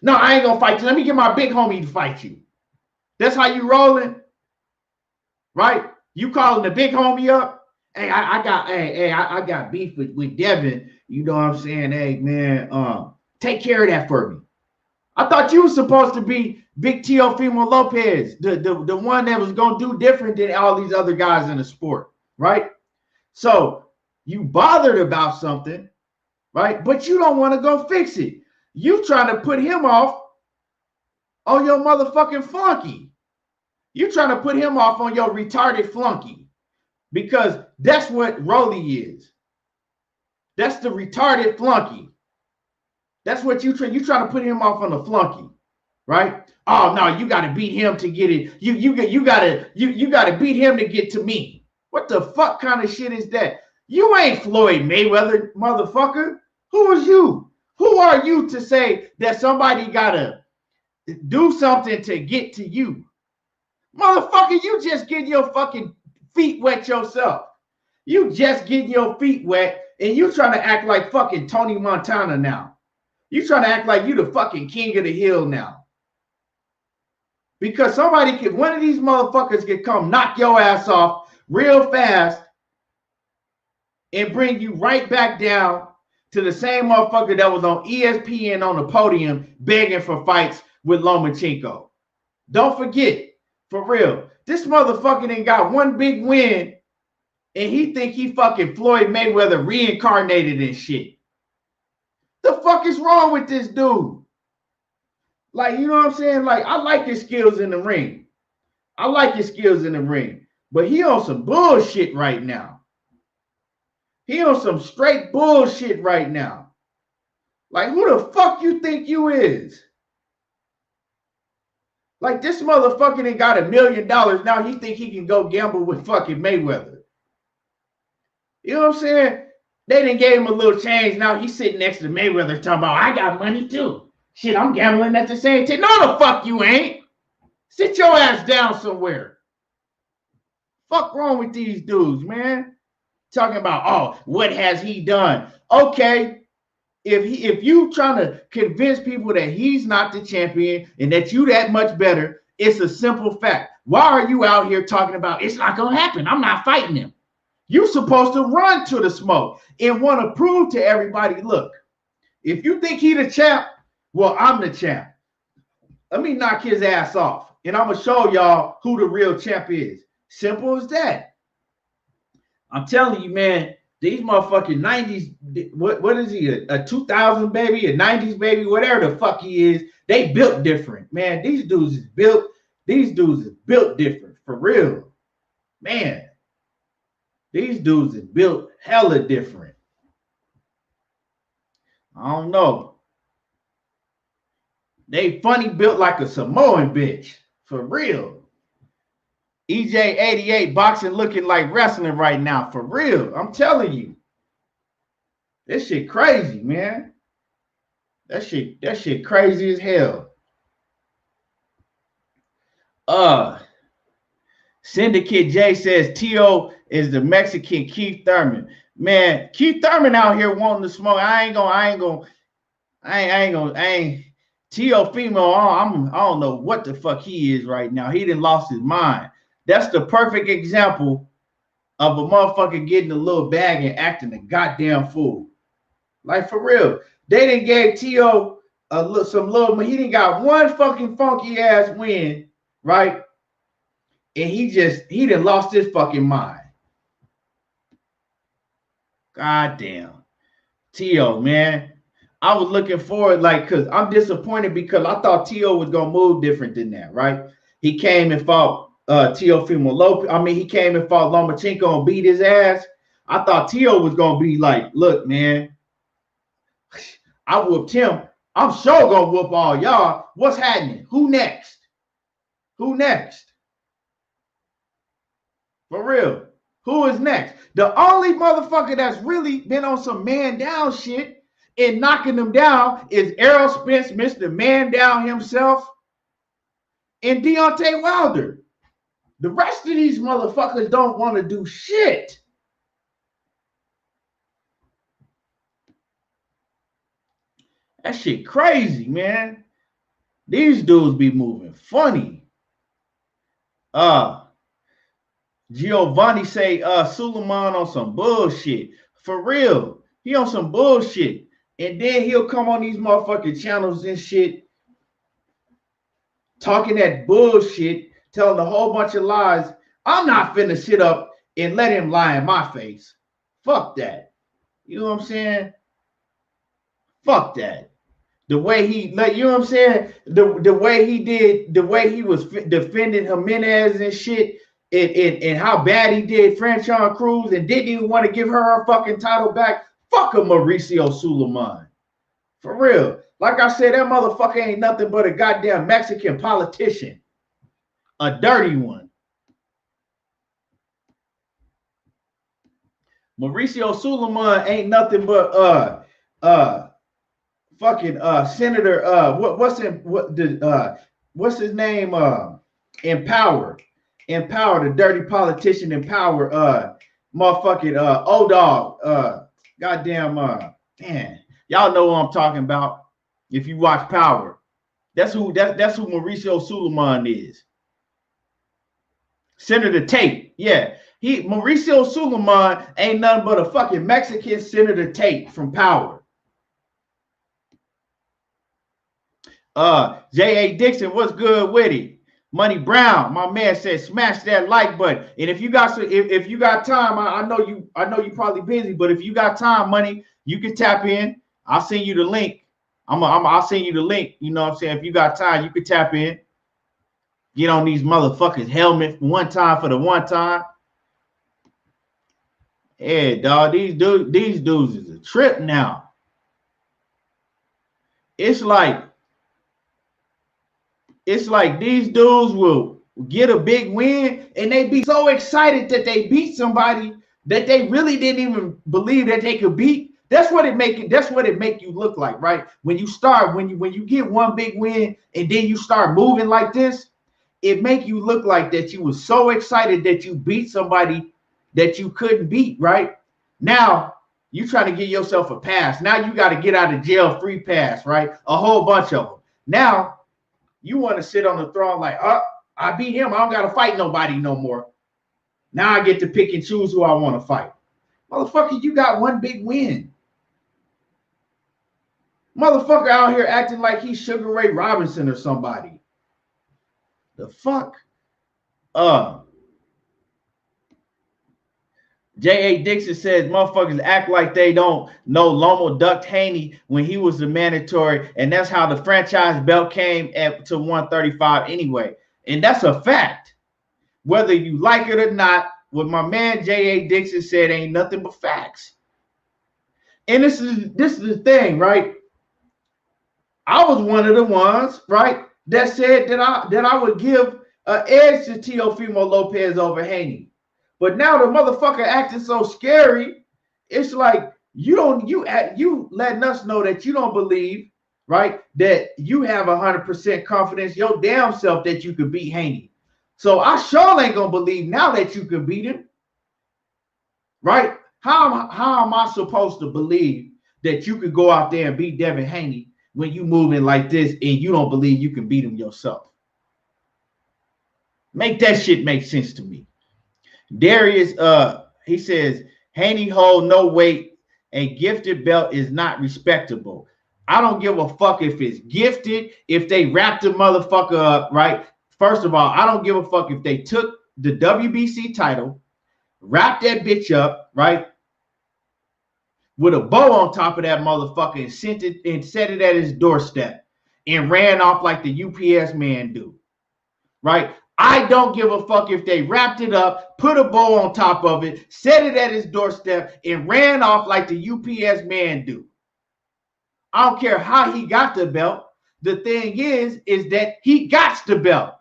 No, I ain't going to fight you. Let me get my big homie to fight you. That's how you rolling? Right? You calling the big homie up? Hey, I got beef with Devin. You know what I'm saying? Hey, man, take care of that for me. I thought you were supposed to be big Teofimo Lopez, the one that was going to do different than all these other guys in the sport, right? So you bothered about something, right? But you don't want to go fix it. You trying to put him off on your motherfucking flunky. You trying to put him off on your retarded flunky, because that's what Rolly is. That's the retarded flunky. That's what you trying to put him off on the flunky, right? Oh no, you got to beat him to get it. You got to beat him to get to me. What the fuck kind of shit is that? You ain't Floyd Mayweather, motherfucker. Who is you? Who are you to say that somebody got to do something to get to you? Motherfucker, you just getting your fucking feet wet yourself. You just getting your feet wet, and you trying to act like fucking Tony Montana now. You trying to act like you the fucking king of the hill now. Because somebody could, one of these motherfuckers could come knock your ass off real fast and bring you right back down to the same motherfucker that was on ESPN on the podium begging for fights with Lomachenko. Don't forget, for real, this motherfucker ain't got one big win, and he think he fucking Floyd Mayweather reincarnated and shit. The fuck is wrong with this dude? Like, you know what I'm saying? Like, I like his skills in the ring. I like his skills in the ring. But he on some bullshit right now. He on some straight bullshit right now. Like, who the fuck you think you is? Like, this motherfucker ain't got $1 million. Now he think he can go gamble with fucking Mayweather. You know what I'm saying? They done gave him a little change. Now he's sitting next to Mayweather talking about, I got money too. Shit, I'm gambling at the same time. No, the fuck you ain't. Sit your ass down somewhere. Fuck wrong with these dudes, man? Talking about, oh, what has he done? Okay, if you trying to convince people that he's not the champion and that you that much better, it's a simple fact. Why are you out here talking about it's not going to happen? I'm not fighting him. You're supposed to run to the smoke and want to prove to everybody, look, if you think he the champ, well, I'm the champ. Let me knock his ass off, and I'm going to show y'all who the real champ is. Simple as that. I'm telling you, man, these motherfucking 90s, what is he, a 2000 baby, a 90s baby, whatever the fuck he is, they built different, man. These dudes is built different, for real. Man, these dudes is built hella different. I don't know. They funny built like a Samoan bitch, for real. EJ88 boxing looking like wrestling right now, for real. I'm telling you. This shit crazy, man. That shit crazy as hell. Syndicate J says Tio is the Mexican Keith Thurman. Man, Keith Thurman out here wanting to smoke. Teofimo, I don't know what the fuck he is right now. He done lost his mind. That's the perfect example of a motherfucker getting a little bag and acting a goddamn fool. Like, for real. They done gave Teo some little, he done got one fucking funky ass win, right? And he done lost his fucking mind. Goddamn. Teo, man. I was looking forward, because I'm disappointed because I thought Teo was going to move different than that, right? He came and fought Teofimo Lopez. I mean, he came and fought Lomachenko and beat his ass. I thought Teo was going to be like, look, man, I whooped him. I'm sure going to whoop all y'all. What's happening? Who next? Who next? For real. Who is next? The only motherfucker that's really been on some man down shit and knocking them down is Errol Spence, Mr. Man Down himself, and Deontay Wilder. The rest of these motherfuckers don't want to do shit. That shit crazy, man. These dudes be moving funny. Giovanni say Suleiman on some bullshit. For real. He on some bullshit. And then he'll come on these motherfucking channels and shit, talking that bullshit, telling a whole bunch of lies. I'm not finna sit up and let him lie in my face. Fuck that. You know what I'm saying? Fuck that. The way he, you know what I'm saying? The way he did, the way he was defending Jimenez and shit, and how bad he did Franchon Cruz and didn't even want to give her fucking title back. Fuck a Mauricio Suleiman. For real. Like I said, that motherfucker ain't nothing but a goddamn Mexican politician. A dirty one. Mauricio Suleiman ain't nothing but fucking Senator what's his name? Empower, the dirty politician. Empower, motherfucking O-Dog, goddamn, man, y'all know what I'm talking about. If you watch Power, that's who Mauricio Suleiman is. Senator Tate, yeah, Mauricio Suleiman ain't nothing but a fucking Mexican Senator Tate from Power. J.A. Dixon, what's good with it? Money Brown, my man said, smash that like button. And if you got if you got time, I know you probably busy, but if you got time, Money, you can tap in. I'll send you the link. I'll send you the link. You know what I'm saying? If you got time, you can tap in. Get on these motherfuckers' helmet one time for the one time. Yeah, dog. These dudes is a trip now. It's like these dudes will get a big win and they be so excited that they beat somebody that they really didn't even believe that they could beat. That's what it make you look like, right? When you get one big win and then you start moving like this, it make you look like that you were so excited that you beat somebody that you couldn't beat, right? Now you trying to give yourself a pass. Now you got to get out of jail free pass, right? A whole bunch of them. Now you want to sit on the throne like, I beat him. I don't got to fight nobody no more. Now I get to pick and choose who I want to fight. Motherfucker, you got one big win. Motherfucker out here acting like he's Sugar Ray Robinson or somebody. The fuck? J.A. Dixon says motherfuckers act like they don't know Lomo ducked Haney when he was the mandatory, and that's how the franchise belt came to 135 anyway. And that's a fact. Whether you like it or not, what my man J.A. Dixon said ain't nothing but facts. And this is the thing, right? I was one of the ones, right, that said that I would give an edge to Teofimo Lopez over Haney. But now the motherfucker acting so scary, it's like you letting us know that you don't believe, right, that you have 100% confidence your damn self that you could beat Haney. So I sure ain't gonna believe now that you could beat him, right? How am I supposed to believe that you could go out there and beat Devin Haney when you moving like this and you don't believe you can beat him yourself? Make that shit make sense to me. Darius, he says, Haney hold no weight. A gifted belt is not respectable. I don't give a fuck if it's gifted, if they wrapped the motherfucker up, right? First of all, I don't give a fuck if they took the WBC title, wrapped that bitch up, right? With a bow on top of that motherfucker and sent it and set it at his doorstep and ran off like the UPS man do, right? I don't give a fuck if they wrapped it up, put a bow on top of it, set it at his doorstep, and ran off like the UPS man do. I don't care how he got the belt. The thing is that he got the belt.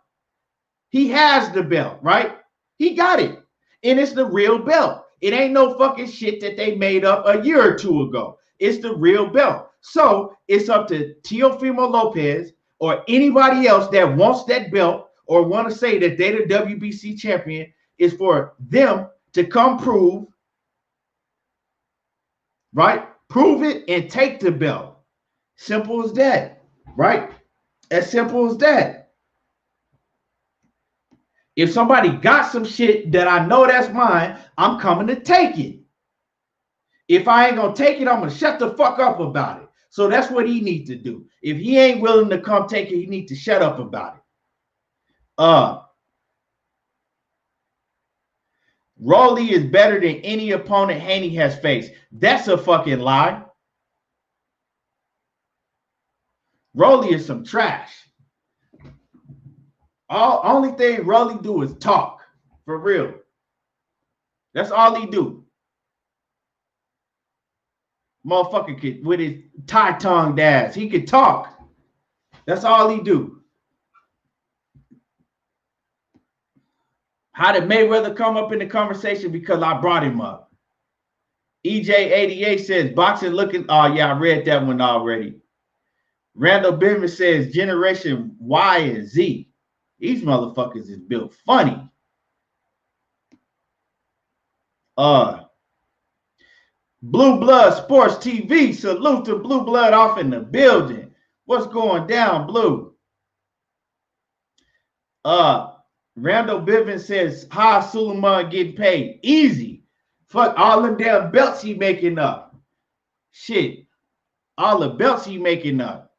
He has the belt, right? He got it. And it's the real belt. It ain't no fucking shit that they made up a year or two ago. It's the real belt. So it's up to Teofimo Lopez or anybody else that wants that belt or want to say that they're the WBC champion, is for them to come prove, right? Prove it and take the belt. Simple as that, right? As simple as that. If somebody got some shit that I know that's mine, I'm coming to take it. If I ain't going to take it, I'm going to shut the fuck up about it. So that's what he needs to do. If he ain't willing to come take it, he needs to shut up about it. Rolly is better than any opponent Haney has faced. That's a fucking lie. Rolly is some trash. Only thing Rolly do is talk. For real. That's all he do. Motherfucker kid with his tie-tongued ass. He could talk. That's all he do. How did Mayweather come up in the conversation? Because I brought him up. EJ88 says, boxing looking. Oh, yeah, I read that one already. Randall Bivens says, Generation Y and Z. These motherfuckers is built funny. Blue Blood Sports TV. Salute to Blue Blood off in the building. What's going down, Blue? Randall Bivens says, how Suleiman getting paid? Easy. Fuck all them damn belts he making up. Shit. All the belts he making up.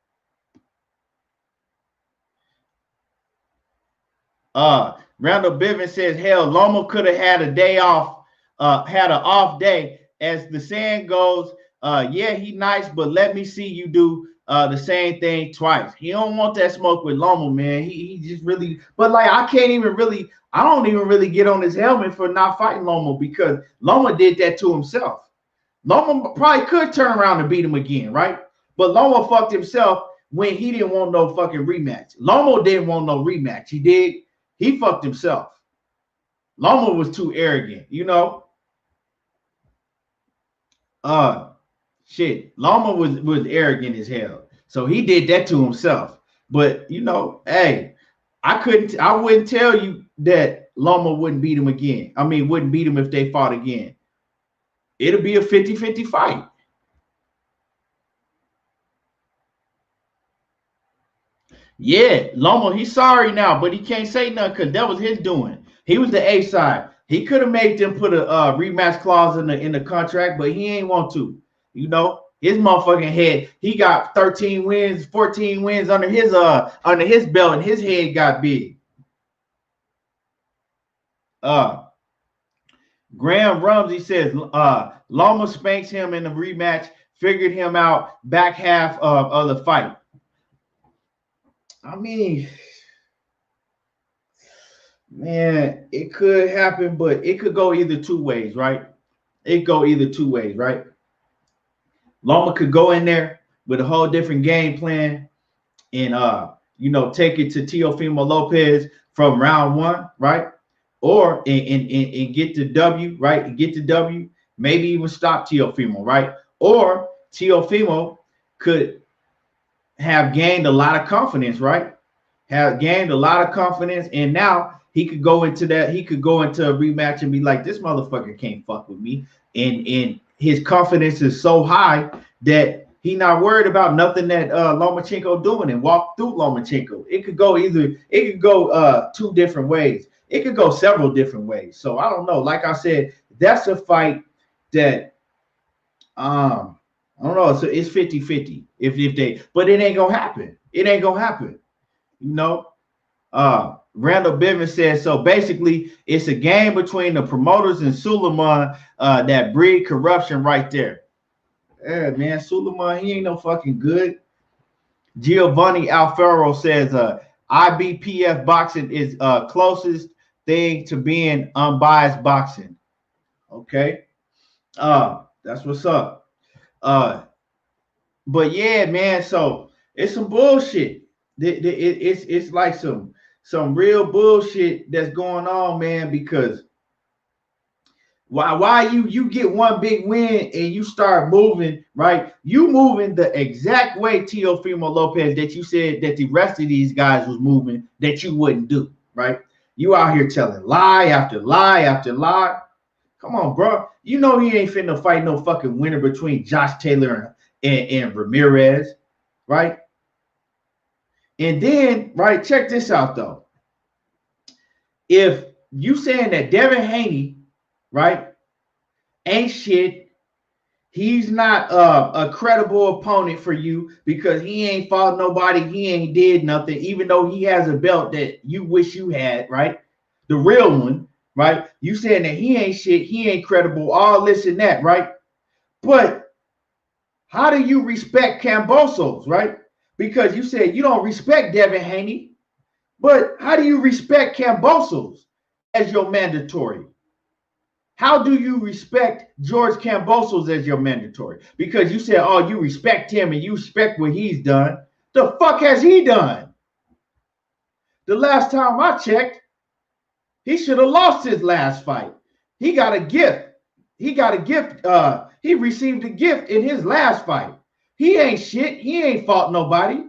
Randall Bivens says, hell, Loma could have had a day off, had an off day. As the saying goes, yeah, he nice, but let me see you do the same thing twice. He don't want that smoke with Loma, man. He just really, but like I don't even really get on his helmet for not fighting Loma because Loma did that to himself. Loma probably could turn around and beat him again, right? But Loma fucked himself when he didn't want no fucking rematch. Loma didn't want no rematch. He did. He fucked himself. Loma was too arrogant, you know. Shit, Loma was arrogant as hell, so he did that to himself. But you know, hey, I wouldn't tell you that Loma wouldn't beat him again. I mean, wouldn't beat him if they fought again. It'll be a 50-50 fight. Yeah, Loma, he's sorry now, but he can't say nothing because that was his doing. He was the A side. He could have made them put a rematch clause in the contract, but he ain't want to. You know, his motherfucking head, he got 13 wins, 14 wins under his belt, and his head got big. Graham Rumsey says Loma spanks him in the rematch, figured him out back half of the fight. I mean, man, it could happen, but it could go either two ways, right? It go either two ways, right? Loma could go in there with a whole different game plan and you know, take it to Teofimo Lopez from round one, right? Or and get the W, right? And get the W, maybe even stop Teofimo, right? Or Teofimo could have gained a lot of confidence, right? Have gained a lot of confidence, and now he could go into that. He could go into a rematch and be like, "This motherfucker can't fuck with me," and his confidence is so high that he not worried about nothing that Lomachenko doing and walk through Lomachenko. It could go two different ways. It could go several different ways. So I don't know. Like I said, that's a fight that I don't know. So it's 50-50 but it ain't gonna happen. It ain't gonna happen. You know, Randall Bivens says, so basically it's a game between the promoters and Suleiman that breed corruption right there. Yeah, man, Suleiman, he ain't no fucking good. Giovanni Alfaro says IBPF boxing is closest thing to being unbiased boxing. Okay. That's what's up. But yeah, man, so it's some bullshit. It's like some real bullshit that's going on, man, because why you get one big win and you start moving, right? You moving the exact way Teofimo Lopez that you said that the rest of these guys was moving that you wouldn't do, right? You out here telling lie after lie after lie. Come on, bro. You know he ain't finna fight no fucking winner between Josh Taylor and Ramirez, right? And then, right, check this out, though. If you saying that Devin Haney, right, ain't shit, he's not a credible opponent for you because he ain't fought nobody, he ain't did nothing, even though he has a belt that you wish you had, right? The real one, right? You saying that he ain't shit, he ain't credible, all this and that, right? But how do you respect Kambosos, right? Because you said you don't respect Devin Haney, but how do you respect Kambosos as your mandatory? How do you respect George Kambosos as your mandatory? Because you said, oh, you respect him and you respect what he's done. The fuck has he done? The last time I checked, he should have lost his last fight. He got a gift. He received a gift in his last fight. He ain't shit. He ain't fought nobody.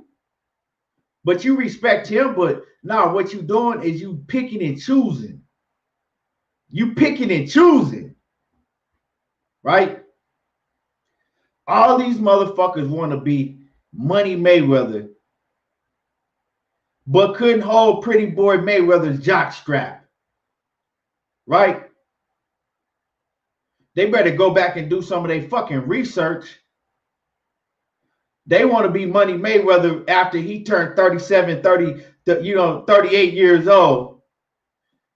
But you respect him. But now what you doing is you picking and choosing. You picking and choosing. Right? All these motherfuckers want to be Money Mayweather, but couldn't hold Pretty Boy Mayweather's jockstrap. Right? They better go back and do some of their fucking research. They want to be Money Mayweather after he turned 37, 38 years old.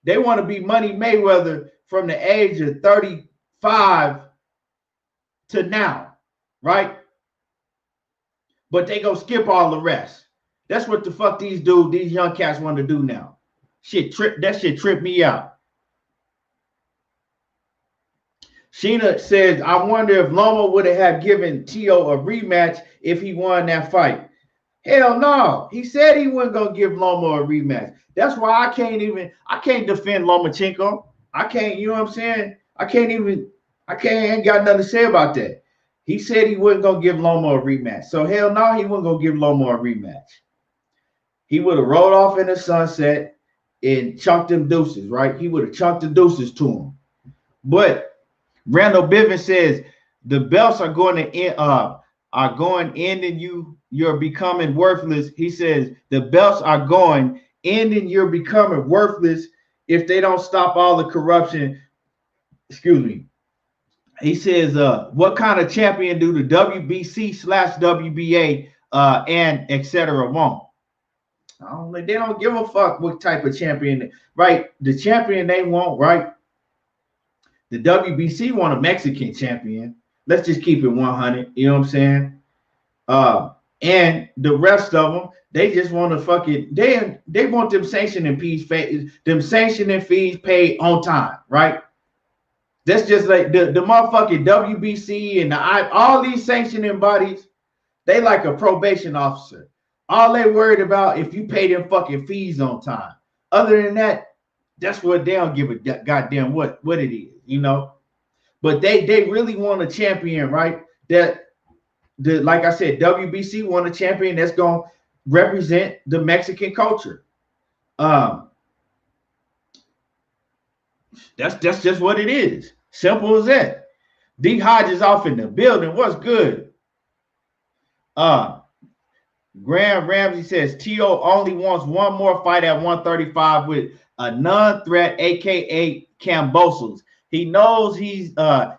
They want to be Money Mayweather from the age of 35 to now, right? But they go skip all the rest. That's what the fuck these young cats want to do now. That shit tripped me out. Sheena says, I wonder if Loma would have given Teo a rematch if he won that fight. Hell no. He said he wasn't going to give Loma a rematch. That's why I can't defend Lomachenko. I can't, you know what I'm saying? Ain't got nothing to say about that. He said he wasn't going to give Loma a rematch. So hell no, he wasn't going to give Loma a rematch. He would have rolled off in the sunset and chunked them deuces, right? He would have chunked the deuces to him. But Randall Bivens says the belts are going ending you're becoming worthless. He says the belts are going ending you're becoming worthless if they don't stop all the corruption. Excuse me. He says, what kind of champion do the WBC/WBA and etc. want? They don't give a fuck what type of champion, right? The champion they want, right? The WBC want a Mexican champion. Let's just keep it 100. You know what I'm saying? And the rest of them, they just want to fucking they want them sanctioning fees paid on time, right? That's just like the motherfucking WBC and all these sanctioning bodies. They like a probation officer. All they worried about if you pay them fucking fees on time. Other than that, that's what they don't give a goddamn what it is, you know. But they really want a champion, right? Like I said, WBC want a champion that's gonna represent the Mexican culture. That's just what it is. Simple as that. D Hodges off in the building. What's good? Graham Ramsey says Tio only wants one more fight at 135 with a non-threat, aka Kambosos. He knows he's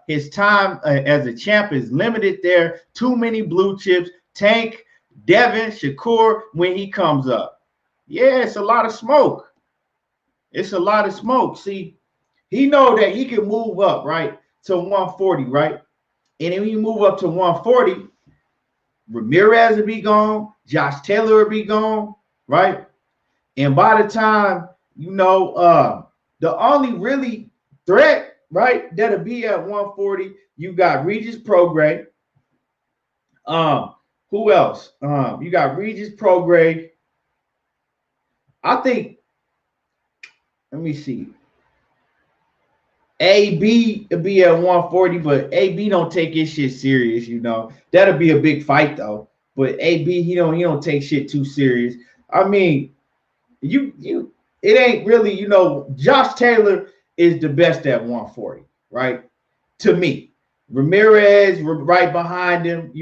his time as a champ is limited there. Too many blue chips. Tank, Devin, Shakur when he comes up. Yeah, it's a lot of smoke. It's a lot of smoke. See, he know that he can move up, right, to 140, right? And if you move up to 140, Ramirez will be gone, Josh Taylor will be gone, right? And by the time, the only really threat, right, that'll be at 140, you got Regis Prograis. Who else? You got Regis Prograis. I think, let me see. AB will be at 140, but AB don't take his shit serious, That'll be a big fight though. But AB, he don't take shit too serious. I mean, it ain't really, Josh Taylor is the best at 140, right? To me. Ramirez right behind him,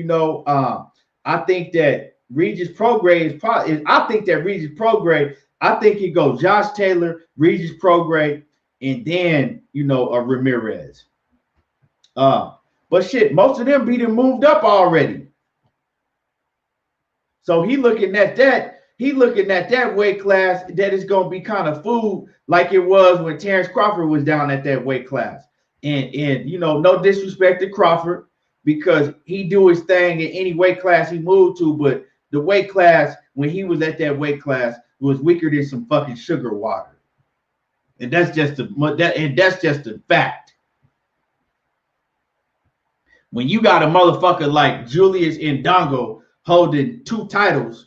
I think that Regis Prograis I think he goes Josh Taylor, Regis Prograis, and then a Ramirez. But shit, most of them be moved up already. So he looking at that weight class that is gonna be kind of food like it was when Terrence Crawford was down at that weight class. And no disrespect to Crawford, because he do his thing in any weight class he moved to, but the weight class when he was at that weight class was weaker than some fucking sugar water. And that's just a fact. When you got a motherfucker like Julius Ndongo holding 2 titles,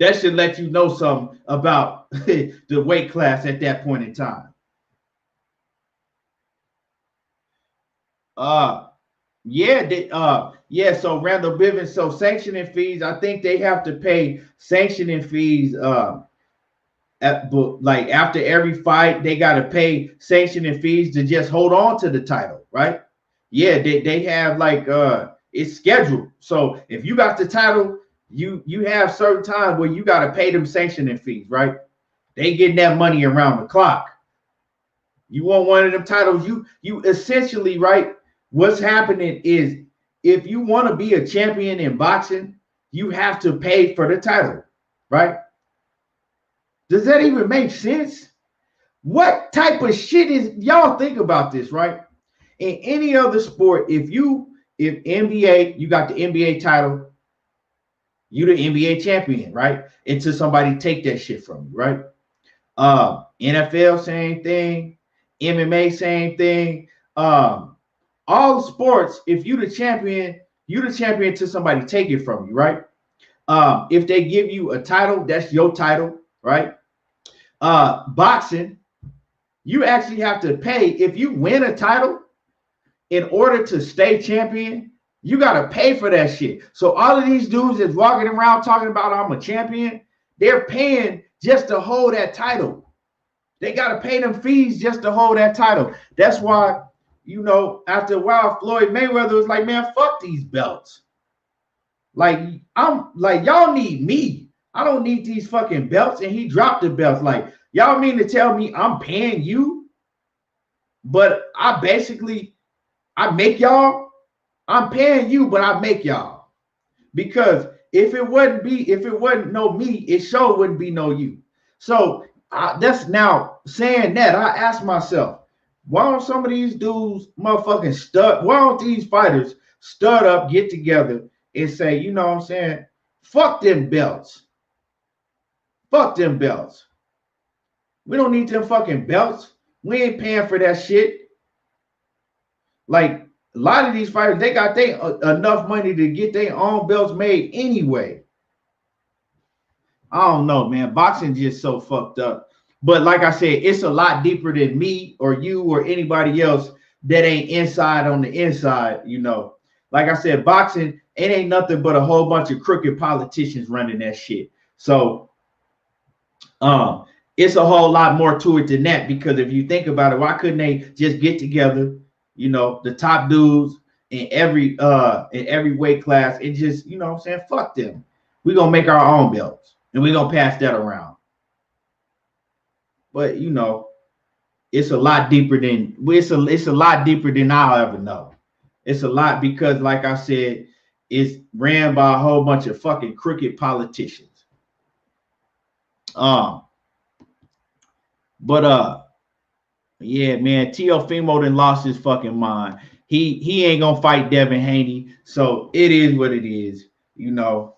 that should let you know something about the weight class at that point in time. So Randall Bivens, so sanctioning fees, I think they have to pay sanctioning fees after every fight. They got to pay sanctioning fees to just hold on to the title, right? Yeah, they have it's scheduled. So if you got the title, you have certain times where you got to pay them sanctioning fees, right? They getting that money around the clock. You want one of them titles, you essentially, right? What's happening is, if you want to be a champion in boxing, you have to pay for the title, right? Does that even make sense? What type of shit is, y'all think about this, right? In any other sport, if NBA, you got the NBA title, you the NBA champion, right? Until somebody take that shit from you, right? NFL, same thing. MMA, same thing. All sports, if you the champion till somebody take it from you, right? If they give you a title, that's your title, right? Boxing, you actually have to pay. If you win a title, in order to stay champion, you got to pay for that shit. So all of these dudes that's walking around talking about I'm a champion, they're paying just to hold that title. They got to pay them fees just to hold that title. That's why, after a while, Floyd Mayweather was like, man, fuck these belts. Y'all need me. I don't need these fucking belts. And he dropped the belts. Y'all mean to tell me I'm paying you, but I make y'all? I'm paying you, but I make y'all. Because if it wasn't no me, it sure wouldn't be no you. So that's now saying that, I ask myself, why don't some of these dudes motherfucking why don't these fighters stud up, get together and say, you know what I'm saying? Fuck them belts. Fuck them belts. We don't need them fucking belts. We ain't paying for that shit. A lot of these fighters, they got enough money to get their own belts made anyway. I don't know, man. Boxing just so fucked up. But like I said, it's a lot deeper than me or you or anybody else that ain't inside on the inside, Like I said, boxing, it ain't nothing but a whole bunch of crooked politicians running that shit. So it's a whole lot more to it than that, because if you think about it, why couldn't they just get together, you know, the top dudes in every weight class. It just, you know what I'm saying, fuck them. We're gonna make our own belts and we're gonna pass that around. But you know, it's a lot deeper than it's a lot deeper than I'll ever know. It's a lot because, like I said, it's ran by a whole bunch of fucking crooked politicians. Yeah, man, Teofimo done lost his fucking mind. He ain't gonna fight Devin Haney, so it is what it is. You know,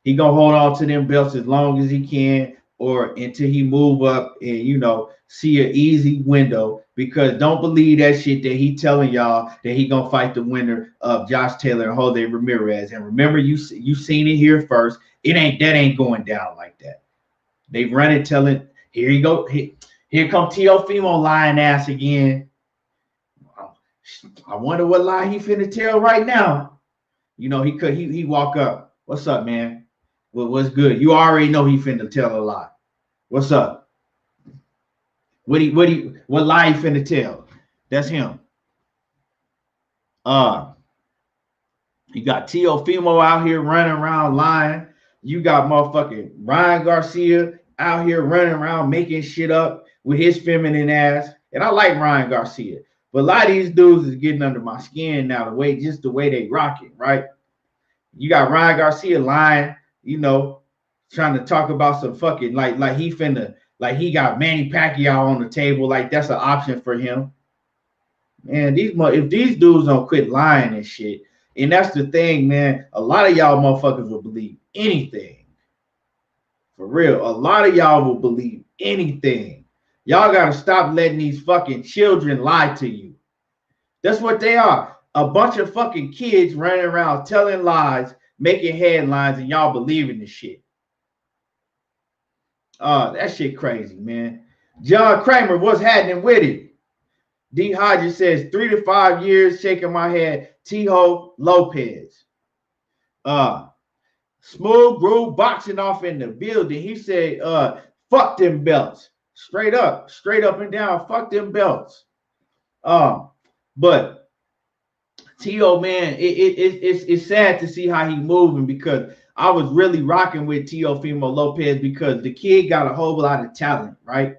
he gonna hold on to them belts as long as he can, or until he move up and, you know, see an easy window. Because don't believe that shit that he telling y'all that he gonna fight the winner of Josh Taylor and Jose Ramirez. And remember, you seen it here first. That ain't going down like that. They run it telling, here you go. Here come Teofimo lying ass again. I wonder what lie he finna tell right now. You know, he walk up. What's up, man? Well, what's good? You already know he finna tell a lie. What's up? What lie he finna tell? That's him. You got Teofimo out here running around lying. You got motherfucking Ryan Garcia out here running around making shit up with his feminine ass. And I like Ryan Garcia, but a lot of these dudes is getting under my skin now, the way they rock it, right? You got Ryan Garcia lying, you know, trying to talk about some fucking like he got Manny Pacquiao on the table, like that's an option for him. Man, if these dudes don't quit lying and shit, and that's the thing, man, a lot of y'all motherfuckers will believe anything. For real, a lot of y'all will believe anything. Y'all got to stop letting these fucking children lie to you. That's what they are. A bunch of fucking kids running around telling lies, making headlines, and y'all believing the shit. That shit crazy, man. John Kramer, what's happening with it? D. Hodges says 3 to 5 years, shaking my head. Teofimo Lopez. Smooth Groove boxing off in the building. He said, fuck them belts. Straight up and down. Fuck them belts. But Teo, man, it's sad to see how he moving, because I was really rocking with Teofimo Lopez because the kid got a whole lot of talent, right?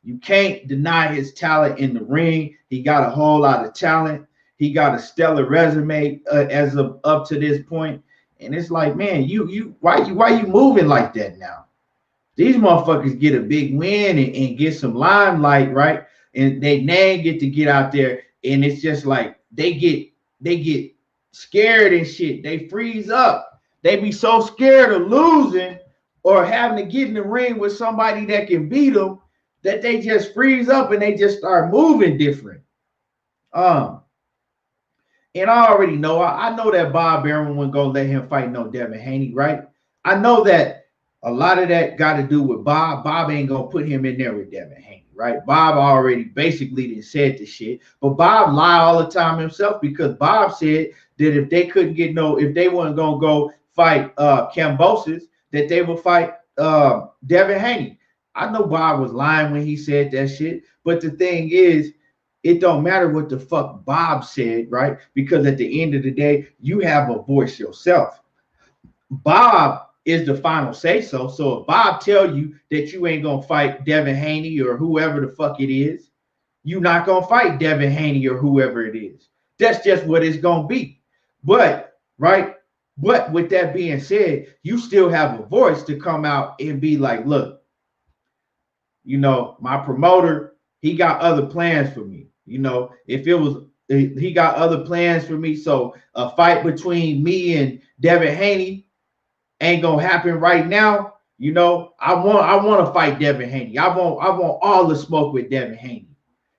You can't deny his talent in the ring. He got a whole lot of talent. He got a stellar resume as of up to this point. And it's like, man, why you moving like that now? These motherfuckers get a big win and get some limelight, right? And they name get to get out there, and it's just like they get scared and shit. They freeze up. They be so scared of losing or having to get in the ring with somebody that can beat them that they just freeze up and they just start moving different. And I already know, I know that Bob Arum wasn't gonna let him fight no Devin Haney, right? I know that a lot of that got to do with Bob. Bob ain't gonna put him in there with Devin Haney, right? Bob already basically said the shit, but Bob lied all the time himself, because Bob said that if they weren't gonna go fight Kambosos, that they would fight Devin Haney. I know Bob was lying when he said that shit, but the thing is, it don't matter what the fuck Bob said, right? Because at the end of the day, you have a voice yourself. Bob is the final say so. So if Bob tell you that you ain't gonna fight Devin Haney or whoever the fuck it is, you're not gonna fight Devin Haney or whoever it is. That's just what it's gonna be. But with that being said, you still have a voice to come out and be like, look, you know, my promoter, he got other plans for me. You know, he got other plans for me. So a fight between me and Devin Haney ain't gonna happen right now. You know, I want to fight Devin Haney. I want all the smoke with Devin Haney,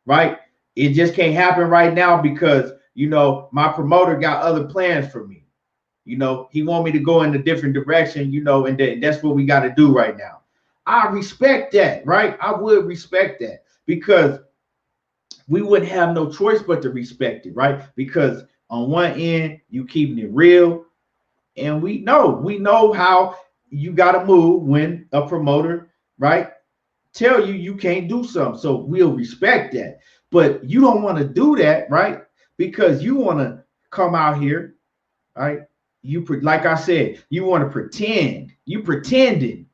right? It just can't happen right now because, you know, my promoter got other plans for me. You know, he want me to go in a different direction, you know, and that's what we got to do right now. I respect that, right? I would respect that, because we wouldn't have no choice but to respect it, right? Because on one end, you keeping it real, and we know how you got to move when a promoter, right, tell you can't do something. So we'll respect that. But you don't want to do that, right? Because you want to come out here, right? Like I said, you want to pretend. You pretending.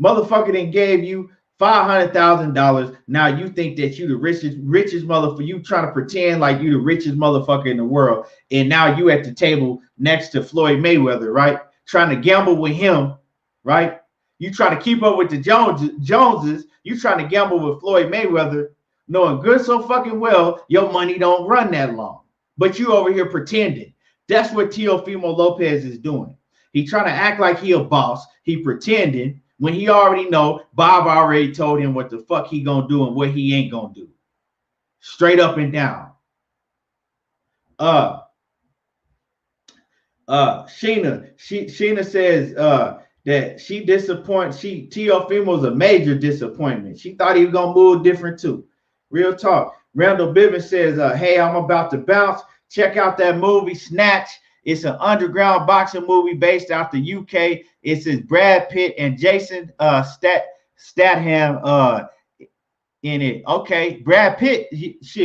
Motherfucker then gave you $500,000. Now you think that you the richest motherfucker. You trying to pretend like you the richest motherfucker in the world, and now you at the table next to Floyd Mayweather, right? Trying to gamble with him, right? You trying to keep up with the Joneses. You trying to gamble with Floyd Mayweather, knowing good so fucking well your money don't run that long. But you over here pretending. That's what Teofimo Lopez is doing. He trying to act like he a boss. He pretending when he already know Bob already told him what the fuck he gonna do and what he ain't gonna do. Straight up and down. Sheena says that she disappointed. Teofimo's a major disappointment. She thought he was gonna move different too. Real talk. Randall Bivens says, hey, I'm about to bounce. Check out that movie, Snatch. It's an underground boxing movie based out the UK. It says Brad Pitt and Jason Statham in it. Okay, Brad Pitt,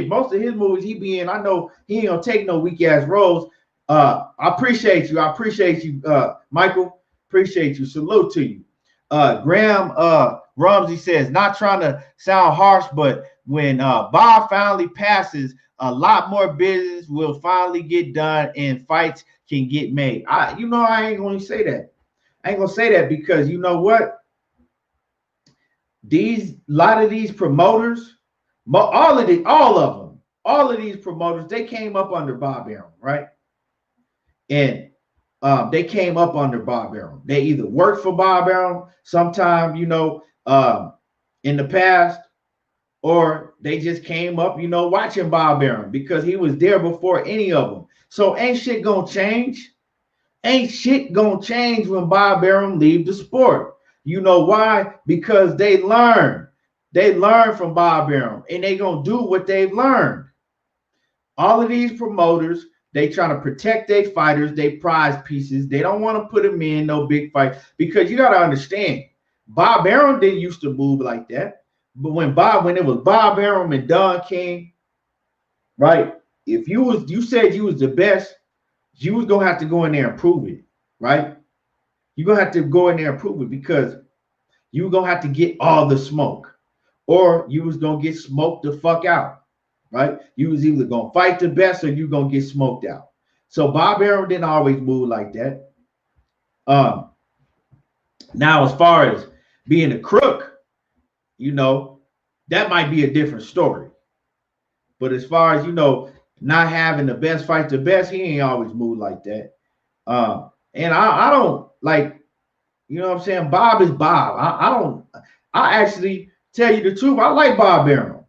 most of his movies he be in, I know he ain't gonna take no weak ass roles. I appreciate you, Michael. Appreciate you. Salute to you. Graham Rumsey says, not trying to sound harsh, but when Bob finally passes, a lot more business will finally get done and fights can get made. I ain't going to say that. I ain't going to say that because you know what? A lot of these promoters, all of these promoters, they came up under Bob Arum, right? And they came up under Bob Arum. They either worked for Bob Arum sometime, in the past, or they just came up, watching Bob Arum because he was there before any of them. So ain't shit gonna change. Ain't shit gonna change when Bob Arum leave the sport. You know why? Because they learn. They learn from Bob Arum, and they gonna do what they've learned. All of these promoters, they try to protect their fighters, they prize pieces. They don't want to put them in no big fight because you got to understand, Bob Arum didn't used to move like that. But when it was Bob Arum and Don King, right? If you said you was the best, you was gonna have to go in there and prove it, right? You're gonna have to go in there and prove it because you were gonna have to get all the smoke, or you was gonna get smoked the fuck out. Right? You was either gonna fight the best or you gonna get smoked out. So Bob Arum didn't always move like that. Now, as far as being a crook, that might be a different story. But as far as not having the best fight the best, he ain't always moved like that. And I don't like, what I'm saying? Bob is Bob. I actually tell you the truth. I like Bob Arum.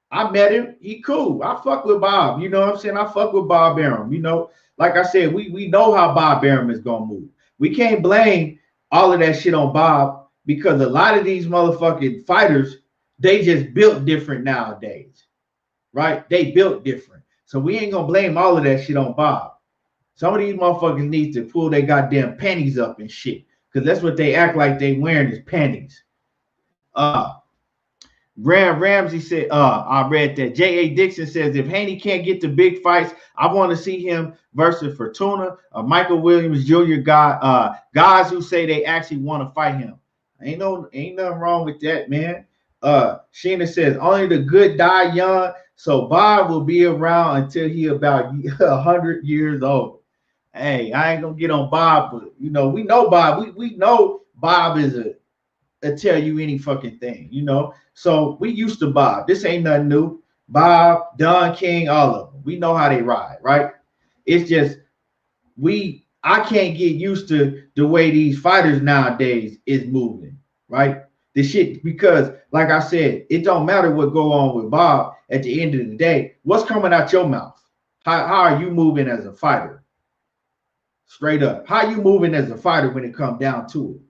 I met him. He cool. I fuck with Bob. You know what I'm saying? I fuck with Bob Arum. Like I said, we know how Bob Arum is going to move. We can't blame all of that shit on Bob because a lot of these motherfucking fighters, they just built different nowadays, right? They built different. So we ain't going to blame all of that shit on Bob. Some of these motherfuckers need to pull their goddamn panties up and shit because that's what they act like they wearing is panties. Graham Ramsey said, I read that J.A. Dixon says, if Haney can't get the big fights, I want to see him versus Fortuna, Michael Williams Jr. Guys who say they actually want to fight him. Ain't nothing wrong with that, man. Sheena says, only the good die young, so Bob will be around until he about 100 years old. Hey, I ain't going to get on Bob, but, we know Bob. We know Bob is tell you any fucking thing, So we used to Bob. This ain't nothing new. Bob, Don King, all of them. We know how they ride, right? It's just I can't get used to the way these fighters nowadays is moving, right? The shit, because like I said, it don't matter what go on with Bob at the end of the day. What's coming out your mouth? How are you moving as a fighter? Straight up. How you moving as a fighter when it comes down to it?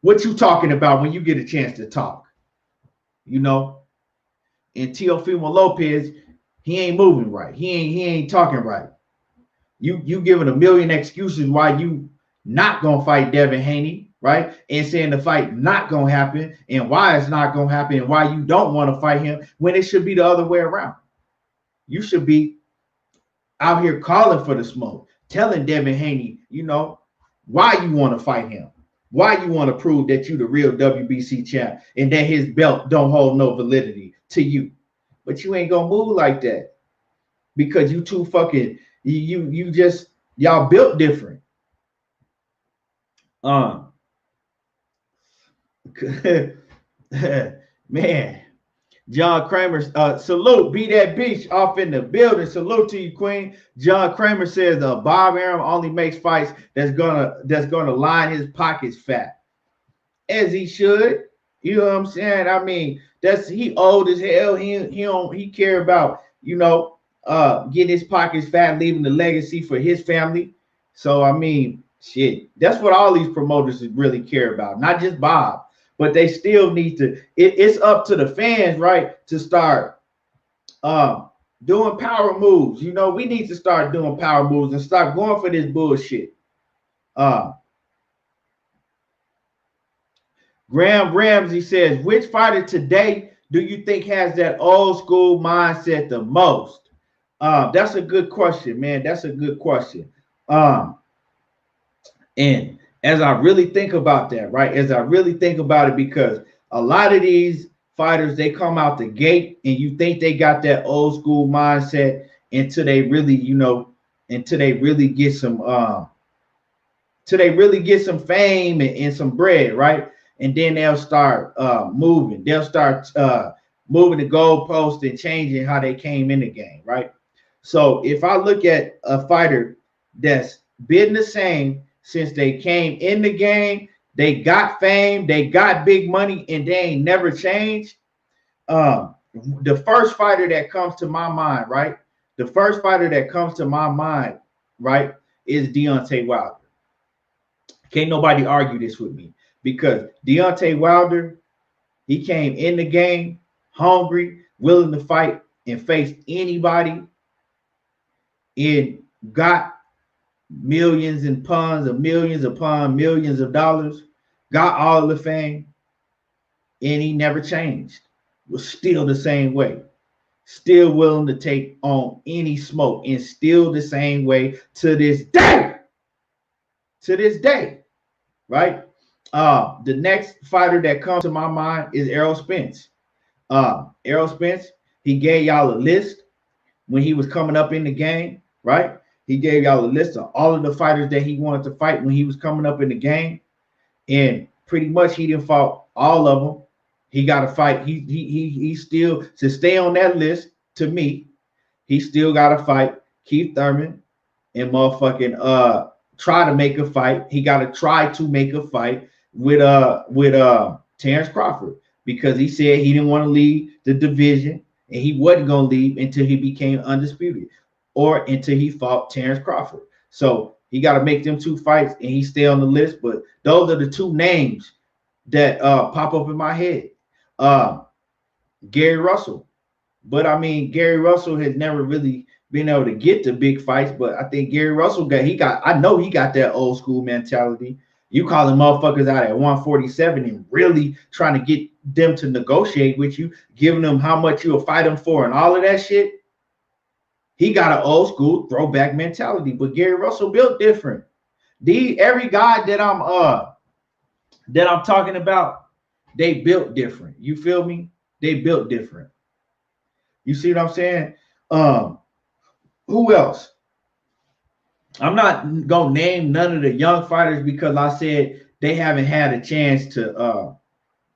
What you talking about when you get a chance to talk? And Teofimo Lopez, he ain't moving right. He ain't talking right. You giving a million excuses why you not gonna fight Devin Haney. right? And saying the fight not gonna happen and why it's not gonna happen and why you don't want to fight him when it should be the other way around. You should be out here calling for the smoke, telling Devin Haney, you know, why you want to fight him, why you want to prove that you the real WBC champ and that his belt don't hold no validity to you. But you ain't gonna move like that because you too fucking you just y'all built different. Man, John Kramer, salute, be that beach off in the building. Salute to you, Queen. John Kramer says Bob Arum only makes fights that's gonna line his pockets fat, as he should. You know what I'm saying? I mean, he old as hell. He care about, you know, getting his pockets fat, leaving the legacy for his family. So I mean, shit, that's what all these promoters really care about, not just Bob. But they still need to, it's up to the fans, right, to start doing power moves. You know, we need to start doing power moves and stop going for this bullshit. Graham Ramsey says, which fighter today do you think has that old school mindset the most? That's a good question, man. That's a good question. And as I really think about that, right? As I really think about it, because a lot of these fighters, they come out the gate and you think they got that old school mindset until they really, you know, until they really get some fame and some bread, right? And then they'll start moving. They'll start moving the goalpost and changing how they came in the game, right? So if I look at a fighter that's been the same since they came in the game, they got fame, they got big money, and they ain't never changed. The first fighter that comes to my mind, right? The first fighter that comes to my mind, right, is Deontay Wilder. Can't nobody argue this with me because Deontay Wilder, he came in the game hungry, willing to fight and face anybody, and got millions and pounds of millions upon millions of dollars, got all the fame, and he never changed. Was still the same way, still willing to take on any smoke, and still the same way to this day. To this day, right? The next fighter that comes to my mind is Errol Spence. Errol Spence, he gave y'all a list when he was coming up in the game, right? He gave y'all a list of all of the fighters that he wanted to fight when he was coming up in the game. And pretty much he didn't fought all of them. He got to fight. He still, to stay on that list, to me, he still got to fight Keith Thurman and motherfucking try to make a fight. He got to try to make a fight with Terrence Crawford, because he said he didn't want to leave the division and he wasn't going to leave until he became undisputed or until he fought Terrence Crawford. So he got to make them two fights and he stay on the list. But those are the two names that pop up in my head. Gary Russell. But I mean, Gary Russell has never really been able to get to big fights. But I think Gary Russell I know he got that old school mentality. You calling motherfuckers out at 147 and really trying to get them to negotiate with you, giving them how much you'll fight them for and all of that shit. He got an old school throwback mentality, but Gary Russell built different. Every guy that I'm talking about, they built different. You feel me? They built different. You see what I'm saying? Who else? I'm not gonna name none of the young fighters because I said they haven't had a chance to.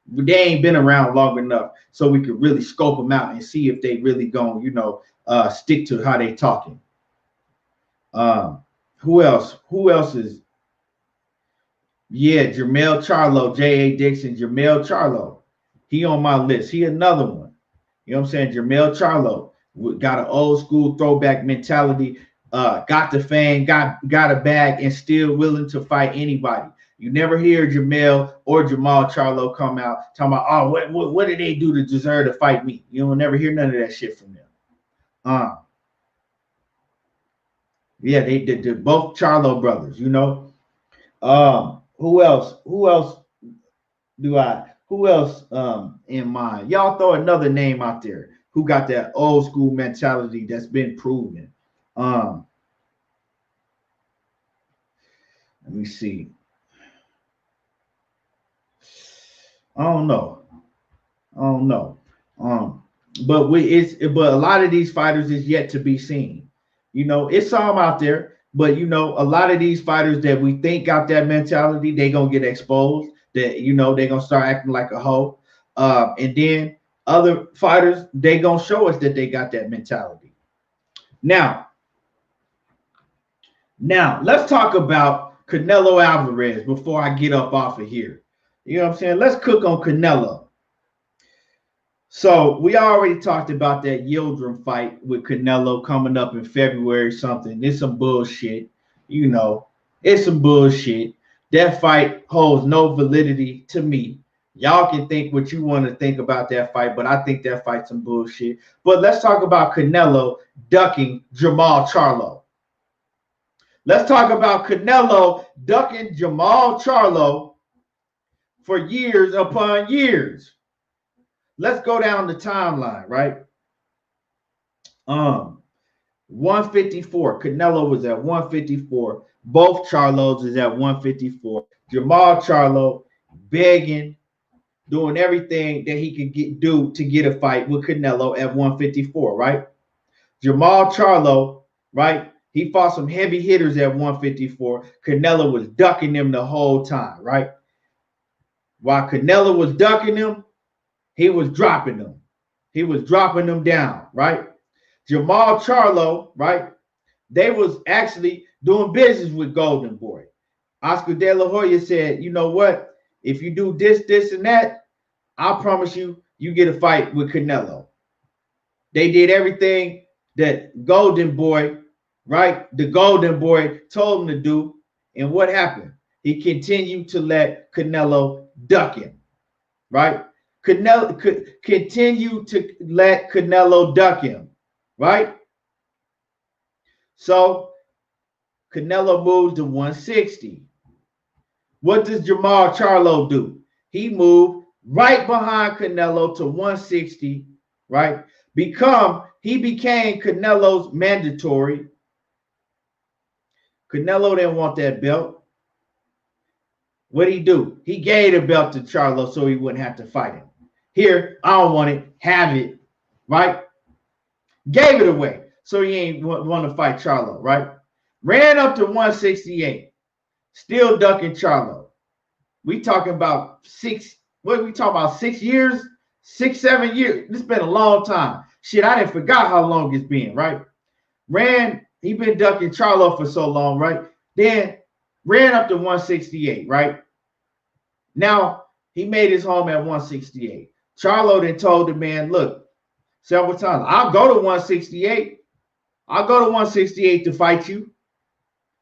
They ain't been around long enough so we could really scope them out and see if they really gonna, stick to how they talking. Who else? Who else is? Yeah, Jermall Charlo, J.A. Dixon, Jermall Charlo. He on my list. He another one. You know what I'm saying? Jermall Charlo got an old school throwback mentality. Got the fame, got a bag, and still willing to fight anybody. You never hear Jermall or Jermall Charlo come out talking about, oh, what did they do to deserve to fight me? You will never hear none of that shit from them. Yeah, they did both Charlo brothers, Who else? Who else in mind? Y'all throw another name out there who got that old school mentality that's been proven. Let me see. I don't know. But a lot of these fighters is yet to be seen. You know, it's some out there, but you know, a lot of these fighters that we think got that mentality, they gonna get exposed. That you know, they gonna start acting like a hoe. And then other fighters, they gonna show us that they got that mentality. Now let's talk about Canelo Alvarez before I get up off of here. You know what I'm saying? Let's cook on Canelo. So we already talked about that Yildirim fight with Canelo coming up in February something. It's some bullshit. You know, it's some bullshit. That fight holds no validity to me. Y'all can think what you want to think about that fight, but I think that fight's some bullshit. But let's talk about Canelo ducking Jermall Charlo. Let's talk about Canelo ducking Jermall Charlo for years upon years. Let's go down the timeline, right? 154. Canelo was at 154. Both Charlos is at 154. Jermall Charlo begging, doing everything that he could do to get a fight with Canelo at 154, right? Jermall Charlo, right? He fought some heavy hitters at 154. Canelo was ducking them the whole time, right? While Canelo was ducking them, he was dropping them. He was dropping them down, right? Jermall Charlo, right? They was actually doing business with Golden Boy. Oscar De La Hoya said, you know what? If you do this, this, and that, I promise you, you get a fight with Canelo. They did everything that Golden Boy, right? The Golden Boy told him to do. And what happened? He continued to let Canelo duck him, right? Canelo could continue to let Canelo duck him, right? So Canelo moves to 160. What does Jermall Charlo do? He moved right behind Canelo to 160, right? He became Canelo's mandatory. Canelo didn't want that belt. What did he do? He gave the belt to Charlo so he wouldn't have to fight him. Here, I don't want it. Have it, right? Gave it away so he ain't want to fight Charlo, right? Ran up to 168, still ducking Charlo. We talking about 6 years? 6, 7 years. It's been a long time. Shit, I didn't forgot how long it's been, right? He been ducking Charlo for so long, right? Then ran up to 168, right? Now he made his home at 168. Charlo then told the man, look, several times, I'll go to 168. I'll go to 168 to fight you,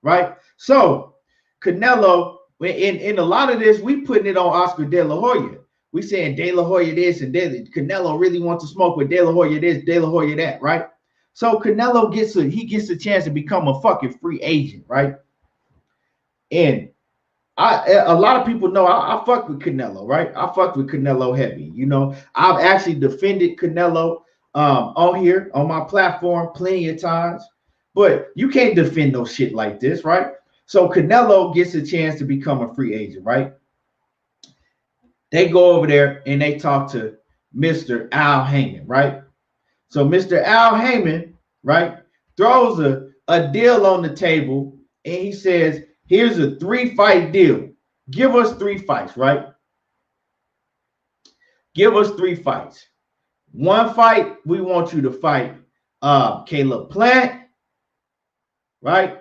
right? So Canelo, in a lot of this, we putting it on Oscar De La Hoya. We saying De La Hoya this and Canelo really wants to smoke with De La Hoya this, De La Hoya that, right? So Canelo gets a chance to become a fucking free agent, right? And a lot of people know I fuck with Canelo, right? I fuck with Canelo heavy. You know, I've actually defended Canelo on here on my platform plenty of times, but you can't defend no shit like this, right? So Canelo gets a chance to become a free agent, right? They go over there and they talk to Mr. Al Heyman, right? So Mr. Al Heyman, right, throws a deal on the table and he says, here's a 3-fight deal. Give us 3 fights, right? Give us 3 fights. 1 fight, we want you to fight Caleb Plant, right?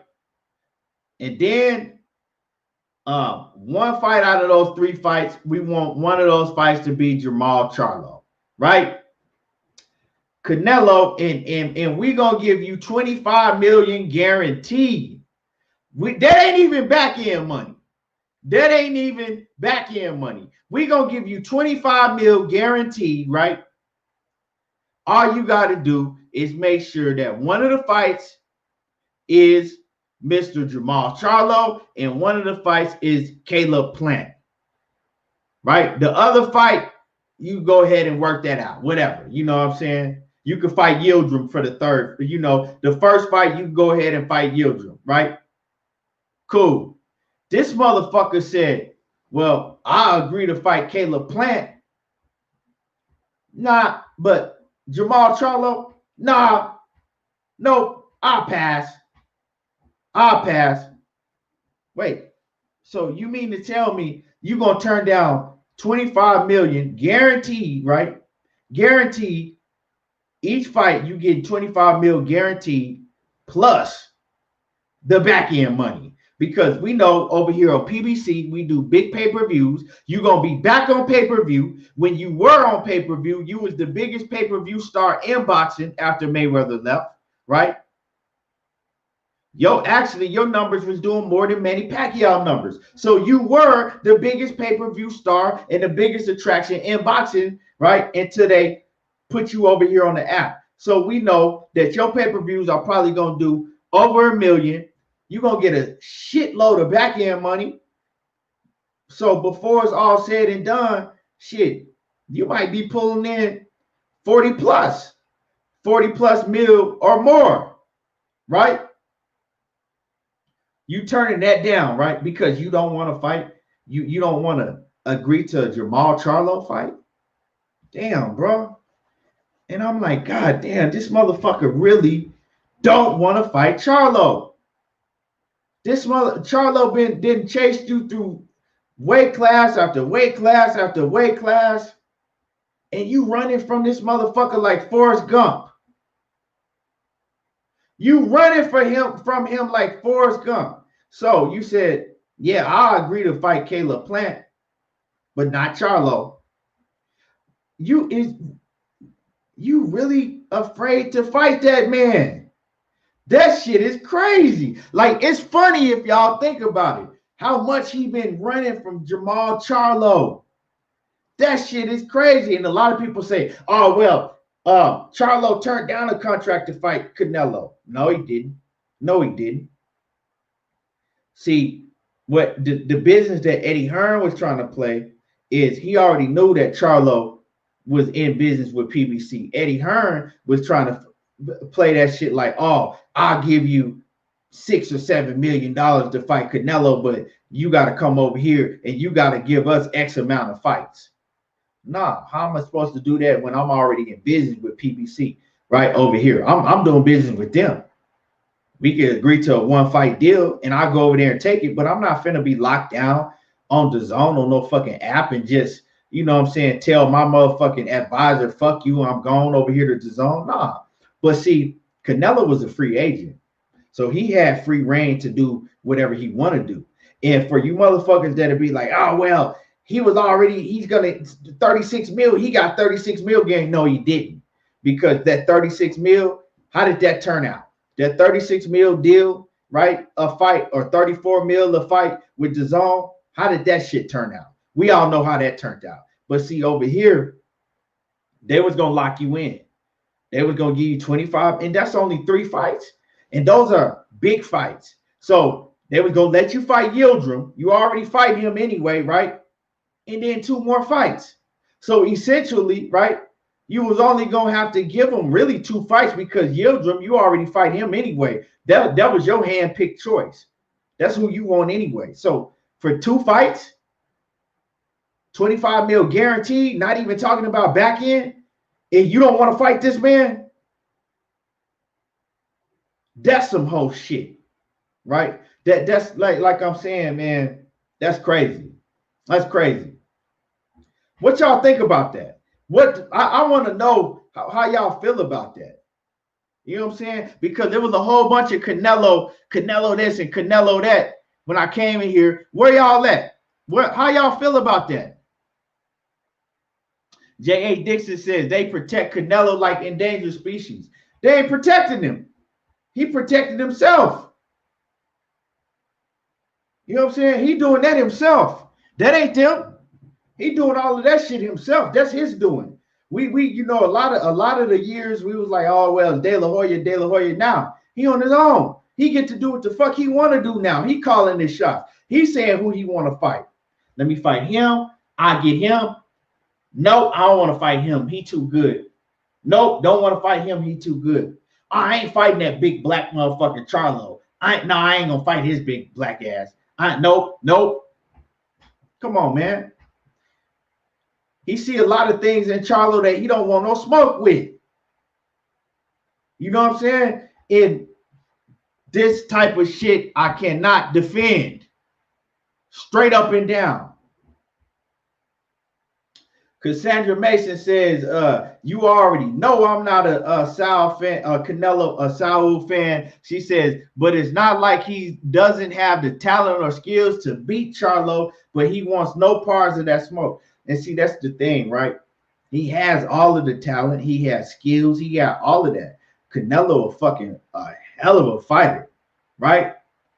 And then 1 fight out of those 3 fights, we want one of those fights to be Jermall Charlo, right? Canelo, and we're going to give you $25 million guaranteed. That ain't even back-end money. That ain't even back-end money. We're going to give you $25 million guaranteed, right? All you got to do is make sure that one of the fights is Mr. Jermall Charlo, and one of the fights is Caleb Plant. Right? The other fight, you go ahead and work that out. Whatever. You know what I'm saying? You can fight Yildirim for the third. You know, the first fight, you can go ahead and fight Yildirim, right? Cool. This motherfucker said, well, I agree to fight Caleb Plant. Nah, but Jermall Charlo, nah, nope, I'll pass. I'll pass. Wait, so you mean to tell me you're going to turn down $25 million guaranteed, right? Guaranteed. Each fight you get $25 million guaranteed plus the back end money. Because we know over here on PBC, we do big pay-per-views. You're going to be back on pay-per-view. When you were on pay-per-view, you was the biggest pay-per-view star in boxing after Mayweather left, right? Actually, your numbers was doing more than Manny Pacquiao numbers. So you were the biggest pay-per-view star and the biggest attraction in boxing, right? Until they put you over here on the app. So we know that your pay-per-views are probably going to do over $1 million. You're going to get a shitload of back-end money. So before it's all said and done, shit, you might be pulling in 40 plus mil or more, right? You turning that down, right? Because you don't want to fight. You don't want to agree to a Jermall Charlo fight. Damn, bro. And I'm like, God damn, this motherfucker really don't want to fight Charlo. This Charlo didn't chase you through weight class after weight class after weight class, and you running from this motherfucker like Forrest Gump. You running from him like Forrest Gump. So you said, yeah, I agree to fight Caleb Plant, but not Charlo. You really afraid to fight that man? That shit is crazy. Like, it's funny if y'all think about it. How much he been running from Jermall Charlo. That shit is crazy. And a lot of people say, oh, well, Charlo turned down a contract to fight Canelo. No, he didn't. No, he didn't. See, what the business that Eddie Hearn was trying to play is he already knew that Charlo was in business with PBC. Eddie Hearn was trying to play that shit like, oh, I'll give you $6 or $7 million to fight Canelo, but you got to come over here and you got to give us X amount of fights. Nah, how am I supposed to do that when I'm already in business with PBC right over here? I'm doing business with them. We could agree to a one-fight deal, and I'll go over there and take it, but I'm not finna be locked down on DAZN on no fucking app and just, you know what I'm saying, tell my motherfucking advisor, fuck you, I'm going over here to DAZN. Nah. But see, Canelo was a free agent. So he had free reign to do whatever he want to do. And for you motherfuckers that'll be like, oh, well, he's going to 36 mil. He got 36 mil game. No, he didn't. Because that 36 mil, how did that turn out? That 36 mil deal, right? A fight, or 34 mil a fight with DAZN. How did that shit turn out? We all know how that turned out. But see, over here, they was going to lock you in. They was going to give you 25, and that's only 3 fights. And those are big fights. So they was going to let you fight Yildirim. You already fight him anyway, right? And then 2 more fights. So essentially, right, you was only going to have to give him really 2 fights because Yildirim, you already fight him anyway. That was your hand-picked choice. That's who you want anyway. So for 2 fights, 25 mil guaranteed, not even talking about back end, and you don't want to fight this man, that's some whole shit, right? That's like I'm saying, man, that's crazy. That's crazy. What y'all think about that? What I want to know how y'all feel about that. You know what I'm saying? Because there was a whole bunch of Canelo this and Canelo that when I came in here. Where y'all at? How y'all feel about that? J.A. Dixon says they protect Canelo like endangered species. They ain't protecting him. He protected himself. You know what I'm saying? He doing that himself. That ain't them. He doing all of that shit himself. That's his doing. We you know, a lot of the years we was like, oh well, it's De La Hoya. Now he on his own. He get to do what the fuck he want to do now. He calling his shots. He's saying who he want to fight. Let me fight him. I get him. Nope, I don't want to fight him. He too good. Nope, don't want to fight him. He too good. I ain't fighting that big black motherfucker Charlo. I ain't gonna fight his big black ass. Nope. Come on, man. He see a lot of things in Charlo that he don't want no smoke with. You know what I'm saying? In this type of shit, I cannot defend. Straight up and down. Cassandra Mason says, you already know I'm not a Saul fan, a Saul fan. She says, but it's not like he doesn't have the talent or skills to beat Charlo, but he wants no parts of that smoke. And see, that's the thing, right? He has all of the talent. He has skills. He got all of that. Canelo a fucking hell of a fighter, right?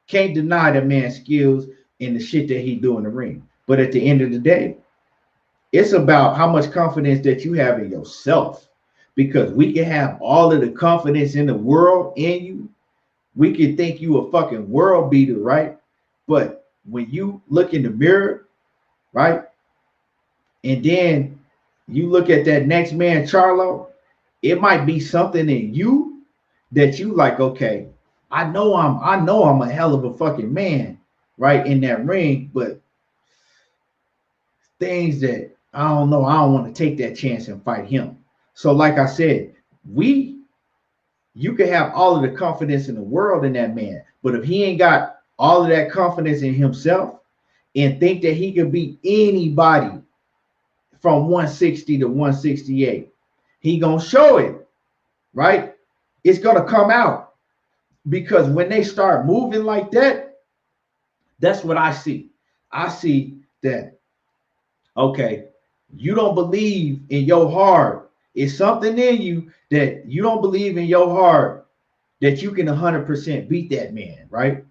Can't deny that man's skills and the shit that he do in the ring. But at the end of the day, it's about how much confidence that you have in yourself, because we can have all of the confidence in the world in you. We can think you a fucking world beater, right? But when you look in the mirror, right? And then you look at that next man, Charlo, it might be something in you that you like, okay, I know I'm a hell of a fucking man, right? In that ring, but things that I don't know. I don't want to take that chance and fight him. So like I said, you can have all of the confidence in the world in that man, but if he ain't got all of that confidence in himself and think that he can beat anybody from 160 to 168, he gonna show it, right? It's gonna come out, because when they start moving like that, that's what I see. I see that, okay, you don't believe in your heart. It's something in you that you don't believe in your heart that you can 100% beat that man, right?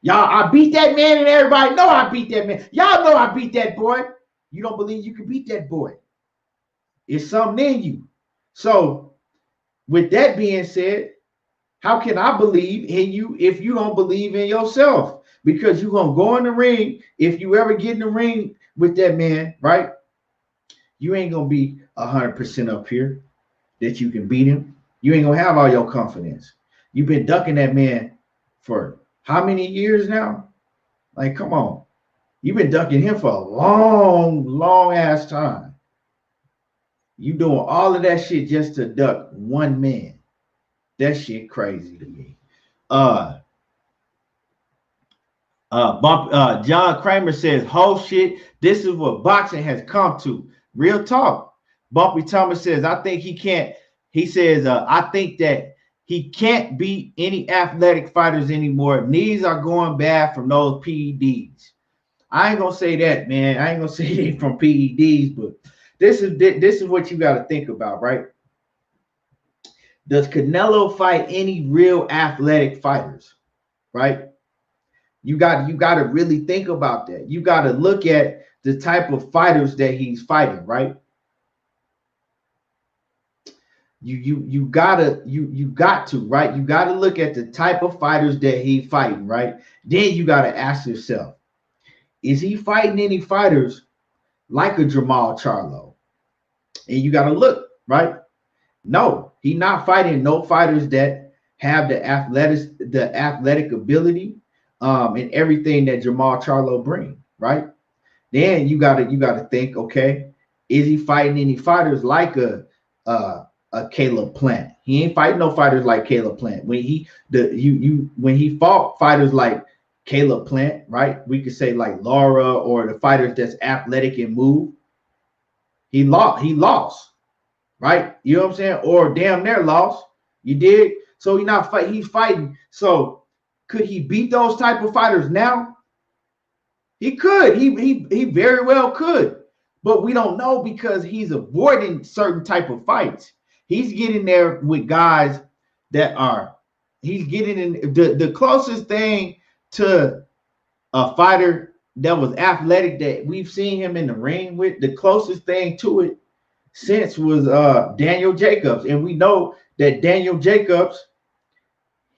Y'all, I beat that man and everybody know I beat that man. Y'all know I beat that boy. You don't believe you can beat that boy. It's something in you. So with that being said, how can I believe in you if you don't believe in yourself? Because you're going to go in the ring. If you ever get in the ring with that man, right? You ain't going to be 100% up here that you can beat him. You ain't going to have all your confidence. You've been ducking that man for how many years now? Like, come on. You've been ducking him for a long ass time. You doing all of that shit just to duck one man. That shit crazy to me. John Kramer says, "Whole shit. This is what boxing has come to." Real talk. Bumpy Thomas says, "I think he can't." He says, "I think that he can't beat any athletic fighters anymore. Knees are going bad from those PEDs." I ain't gonna say that, man. I ain't gonna say they from PEDs, but this is what you got to think about, right? Does Canelo fight any real athletic fighters, right? You got to really think about that. You got to look at the type of fighters that he's fighting, right? You got to, right? You got to look at the type of fighters that he's fighting, right? Then you got to ask yourself, is he fighting any fighters like a Jermall Charlo? And you got to look, right? No, he's not fighting no fighters that have the athletic ability and everything that Jermall Charlo brings, right? Then you gotta think, okay, is he fighting any fighters like a Caleb Plant? He ain't fighting no fighters like Caleb Plant. When he fought fighters like Caleb Plant, right? We could say like Laura or the fighters that's athletic and move. He lost, right? You know what I'm saying? Or damn near lost. You dig? So he's fighting. So could he beat those type of fighters now? He could. He very well could. But we don't know because he's avoiding certain type of fights. He's getting there with guys that are, he's getting in the closest thing to a fighter that was athletic that we've seen him in the ring with. The closest thing to it since was Daniel Jacobs. And we know that Daniel Jacobs,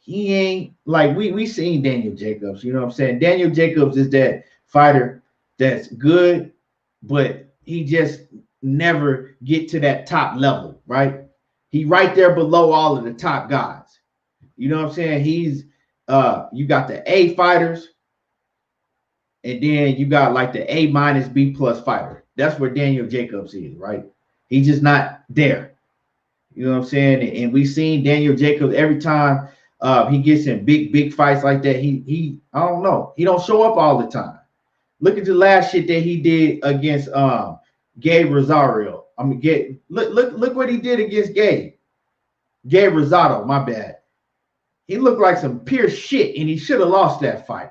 he ain't like we seen Daniel Jacobs. You know what I'm saying? Daniel Jacobs is that fighter that's good, but he just never get to that top level, right? He right there below all of the top guys. You know what I'm saying? He's you got the A fighters, and then you got like the A minus B plus fighter. That's where Daniel Jacobs is, right? He's just not there. You know what I'm saying? And we seen Daniel Jacobs every time he gets in big fights like that. He I don't know. He don't show up all the time. Look at the last shit that he did against Gabe Rosario. I mean, look what he did against Gabe Rosado. My bad. He looked like some pure shit, and he should have lost that fight.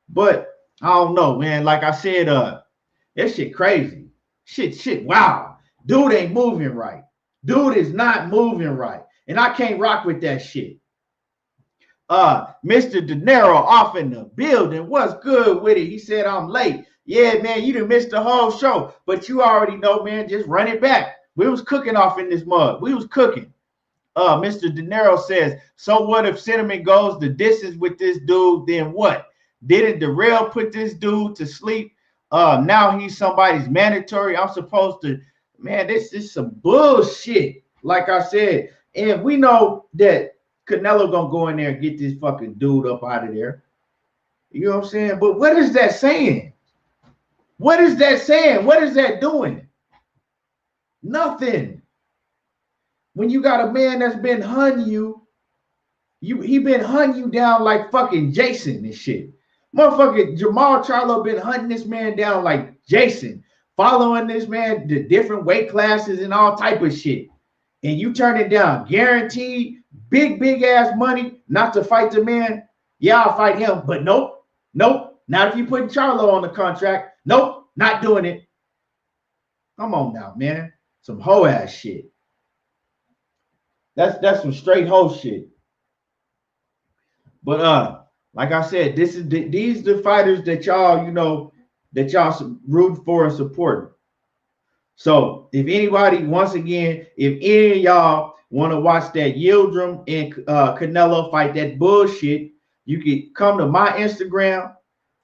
But I don't know, man. Like I said, that shit crazy. Shit. Wow, dude ain't moving right. Dude is not moving right, and I can't rock with that shit. Mr. De Niro off in the building. What's good with it? He said I'm late. Yeah, man, you done missed the whole show, but you already know, man. Just run it back. We was cooking off in this mug. We was cooking. Mr. De Niro says, so what if Cinnamon goes the distance with this dude? Then what? Didn't Darrell put this dude to sleep? Now he's somebody's mandatory. I'm supposed to, man, this is some bullshit. Like I said, and we know that Canelo gonna go in there and get this fucking dude up out of there. You know what I'm saying? But what is that saying? What is that saying? What is that doing? Nothing. When you got a man that's been hunting you, he been hunting you down like fucking Jason and shit. Motherfucking Jermall Charlo been hunting this man down like Jason, following this man to different weight classes and all type of shit. And you turn it down, guaranteed big ass money not to fight the man. Yeah, I'll fight him, but nope. Not if you put Charlo on the contract. Nope, not doing it. Come on now, man. Some hoe ass shit. That's some straight hoe shit. But like I said, these are the fighters that y'all, you know, that y'all root for and support. So if anybody, once again, if any of y'all want to watch that Yildirim and Canelo fight, that bullshit, you can come to my Instagram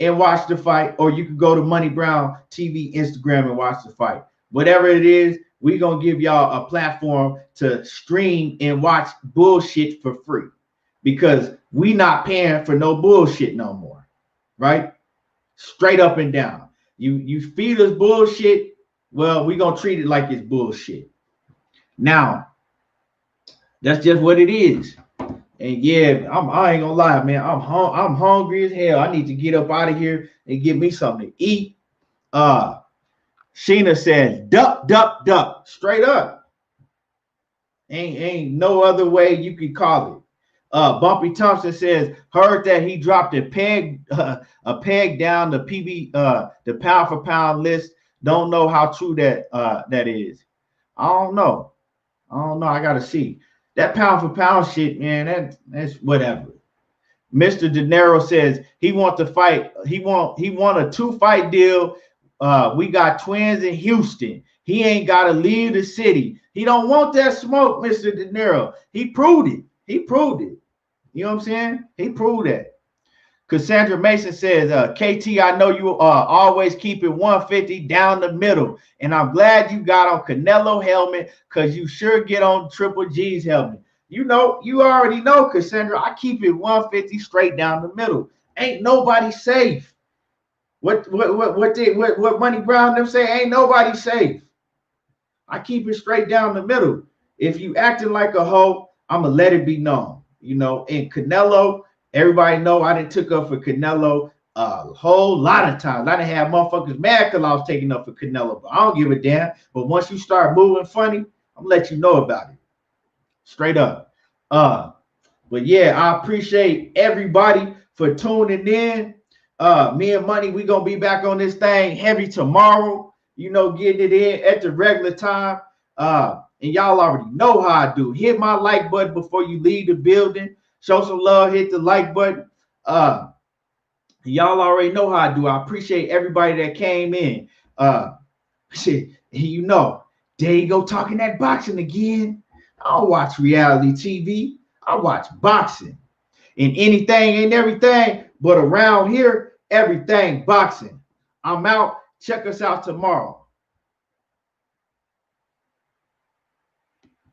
and watch the fight, or you can go to Money Brown TV Instagram and watch the fight. Whatever it is, we're going to give y'all a platform to stream and watch bullshit for free, because we not paying for no bullshit no more, right? Straight up and down. You feed us bullshit, well, we're going to treat it like it's bullshit. Now, that's just what it is. And yeah, I ain't gonna lie, man. I'm hungry as hell. I need to get up out of here and get me something to eat. Sheena says, duck, straight up. Ain't no other way you can call it. Bumpy Thompson says, heard that he dropped a peg down the PB the pound for pound list. Don't know how true that is. I don't know. I gotta see. That pound for pound shit, man, that's whatever. Mr. De Niro says he want to fight. He want a 2-fight deal. We got twins in Houston. He ain't got to leave the city. He don't want that smoke, Mr. De Niro. He proved it. You know what I'm saying? He proved that. Cassandra Mason says, KT, I know you always keep it 150 down the middle. And I'm glad you got on Canelo helmet, because you sure get on Triple G's helmet. You know, you already know, Cassandra, I keep it 150 straight down the middle. Ain't nobody safe. What Money Brown them say? Ain't nobody safe. I keep it straight down the middle. If you acting like a hoe, I'm going to let it be known. You know, and Canelo, everybody know I done took up for Canelo a whole lot of times. I done had motherfuckers mad because I was taking up for Canelo, but I don't give a damn. But once you start moving funny, I'm gonna let you know about it. Straight up. But yeah, I appreciate everybody for tuning in. Me and Money, we gonna be back on this thing heavy tomorrow. You know, getting it in at the regular time. And y'all already know how I do. Hit my like button before you leave the building. Show some love, hit the like button. Y'all already know how I do. I appreciate everybody that came in. Shit, you know, there you go talking that boxing again. I don't watch reality TV. I watch boxing and anything and everything, but around here, everything boxing. I'm out. Check us out tomorrow.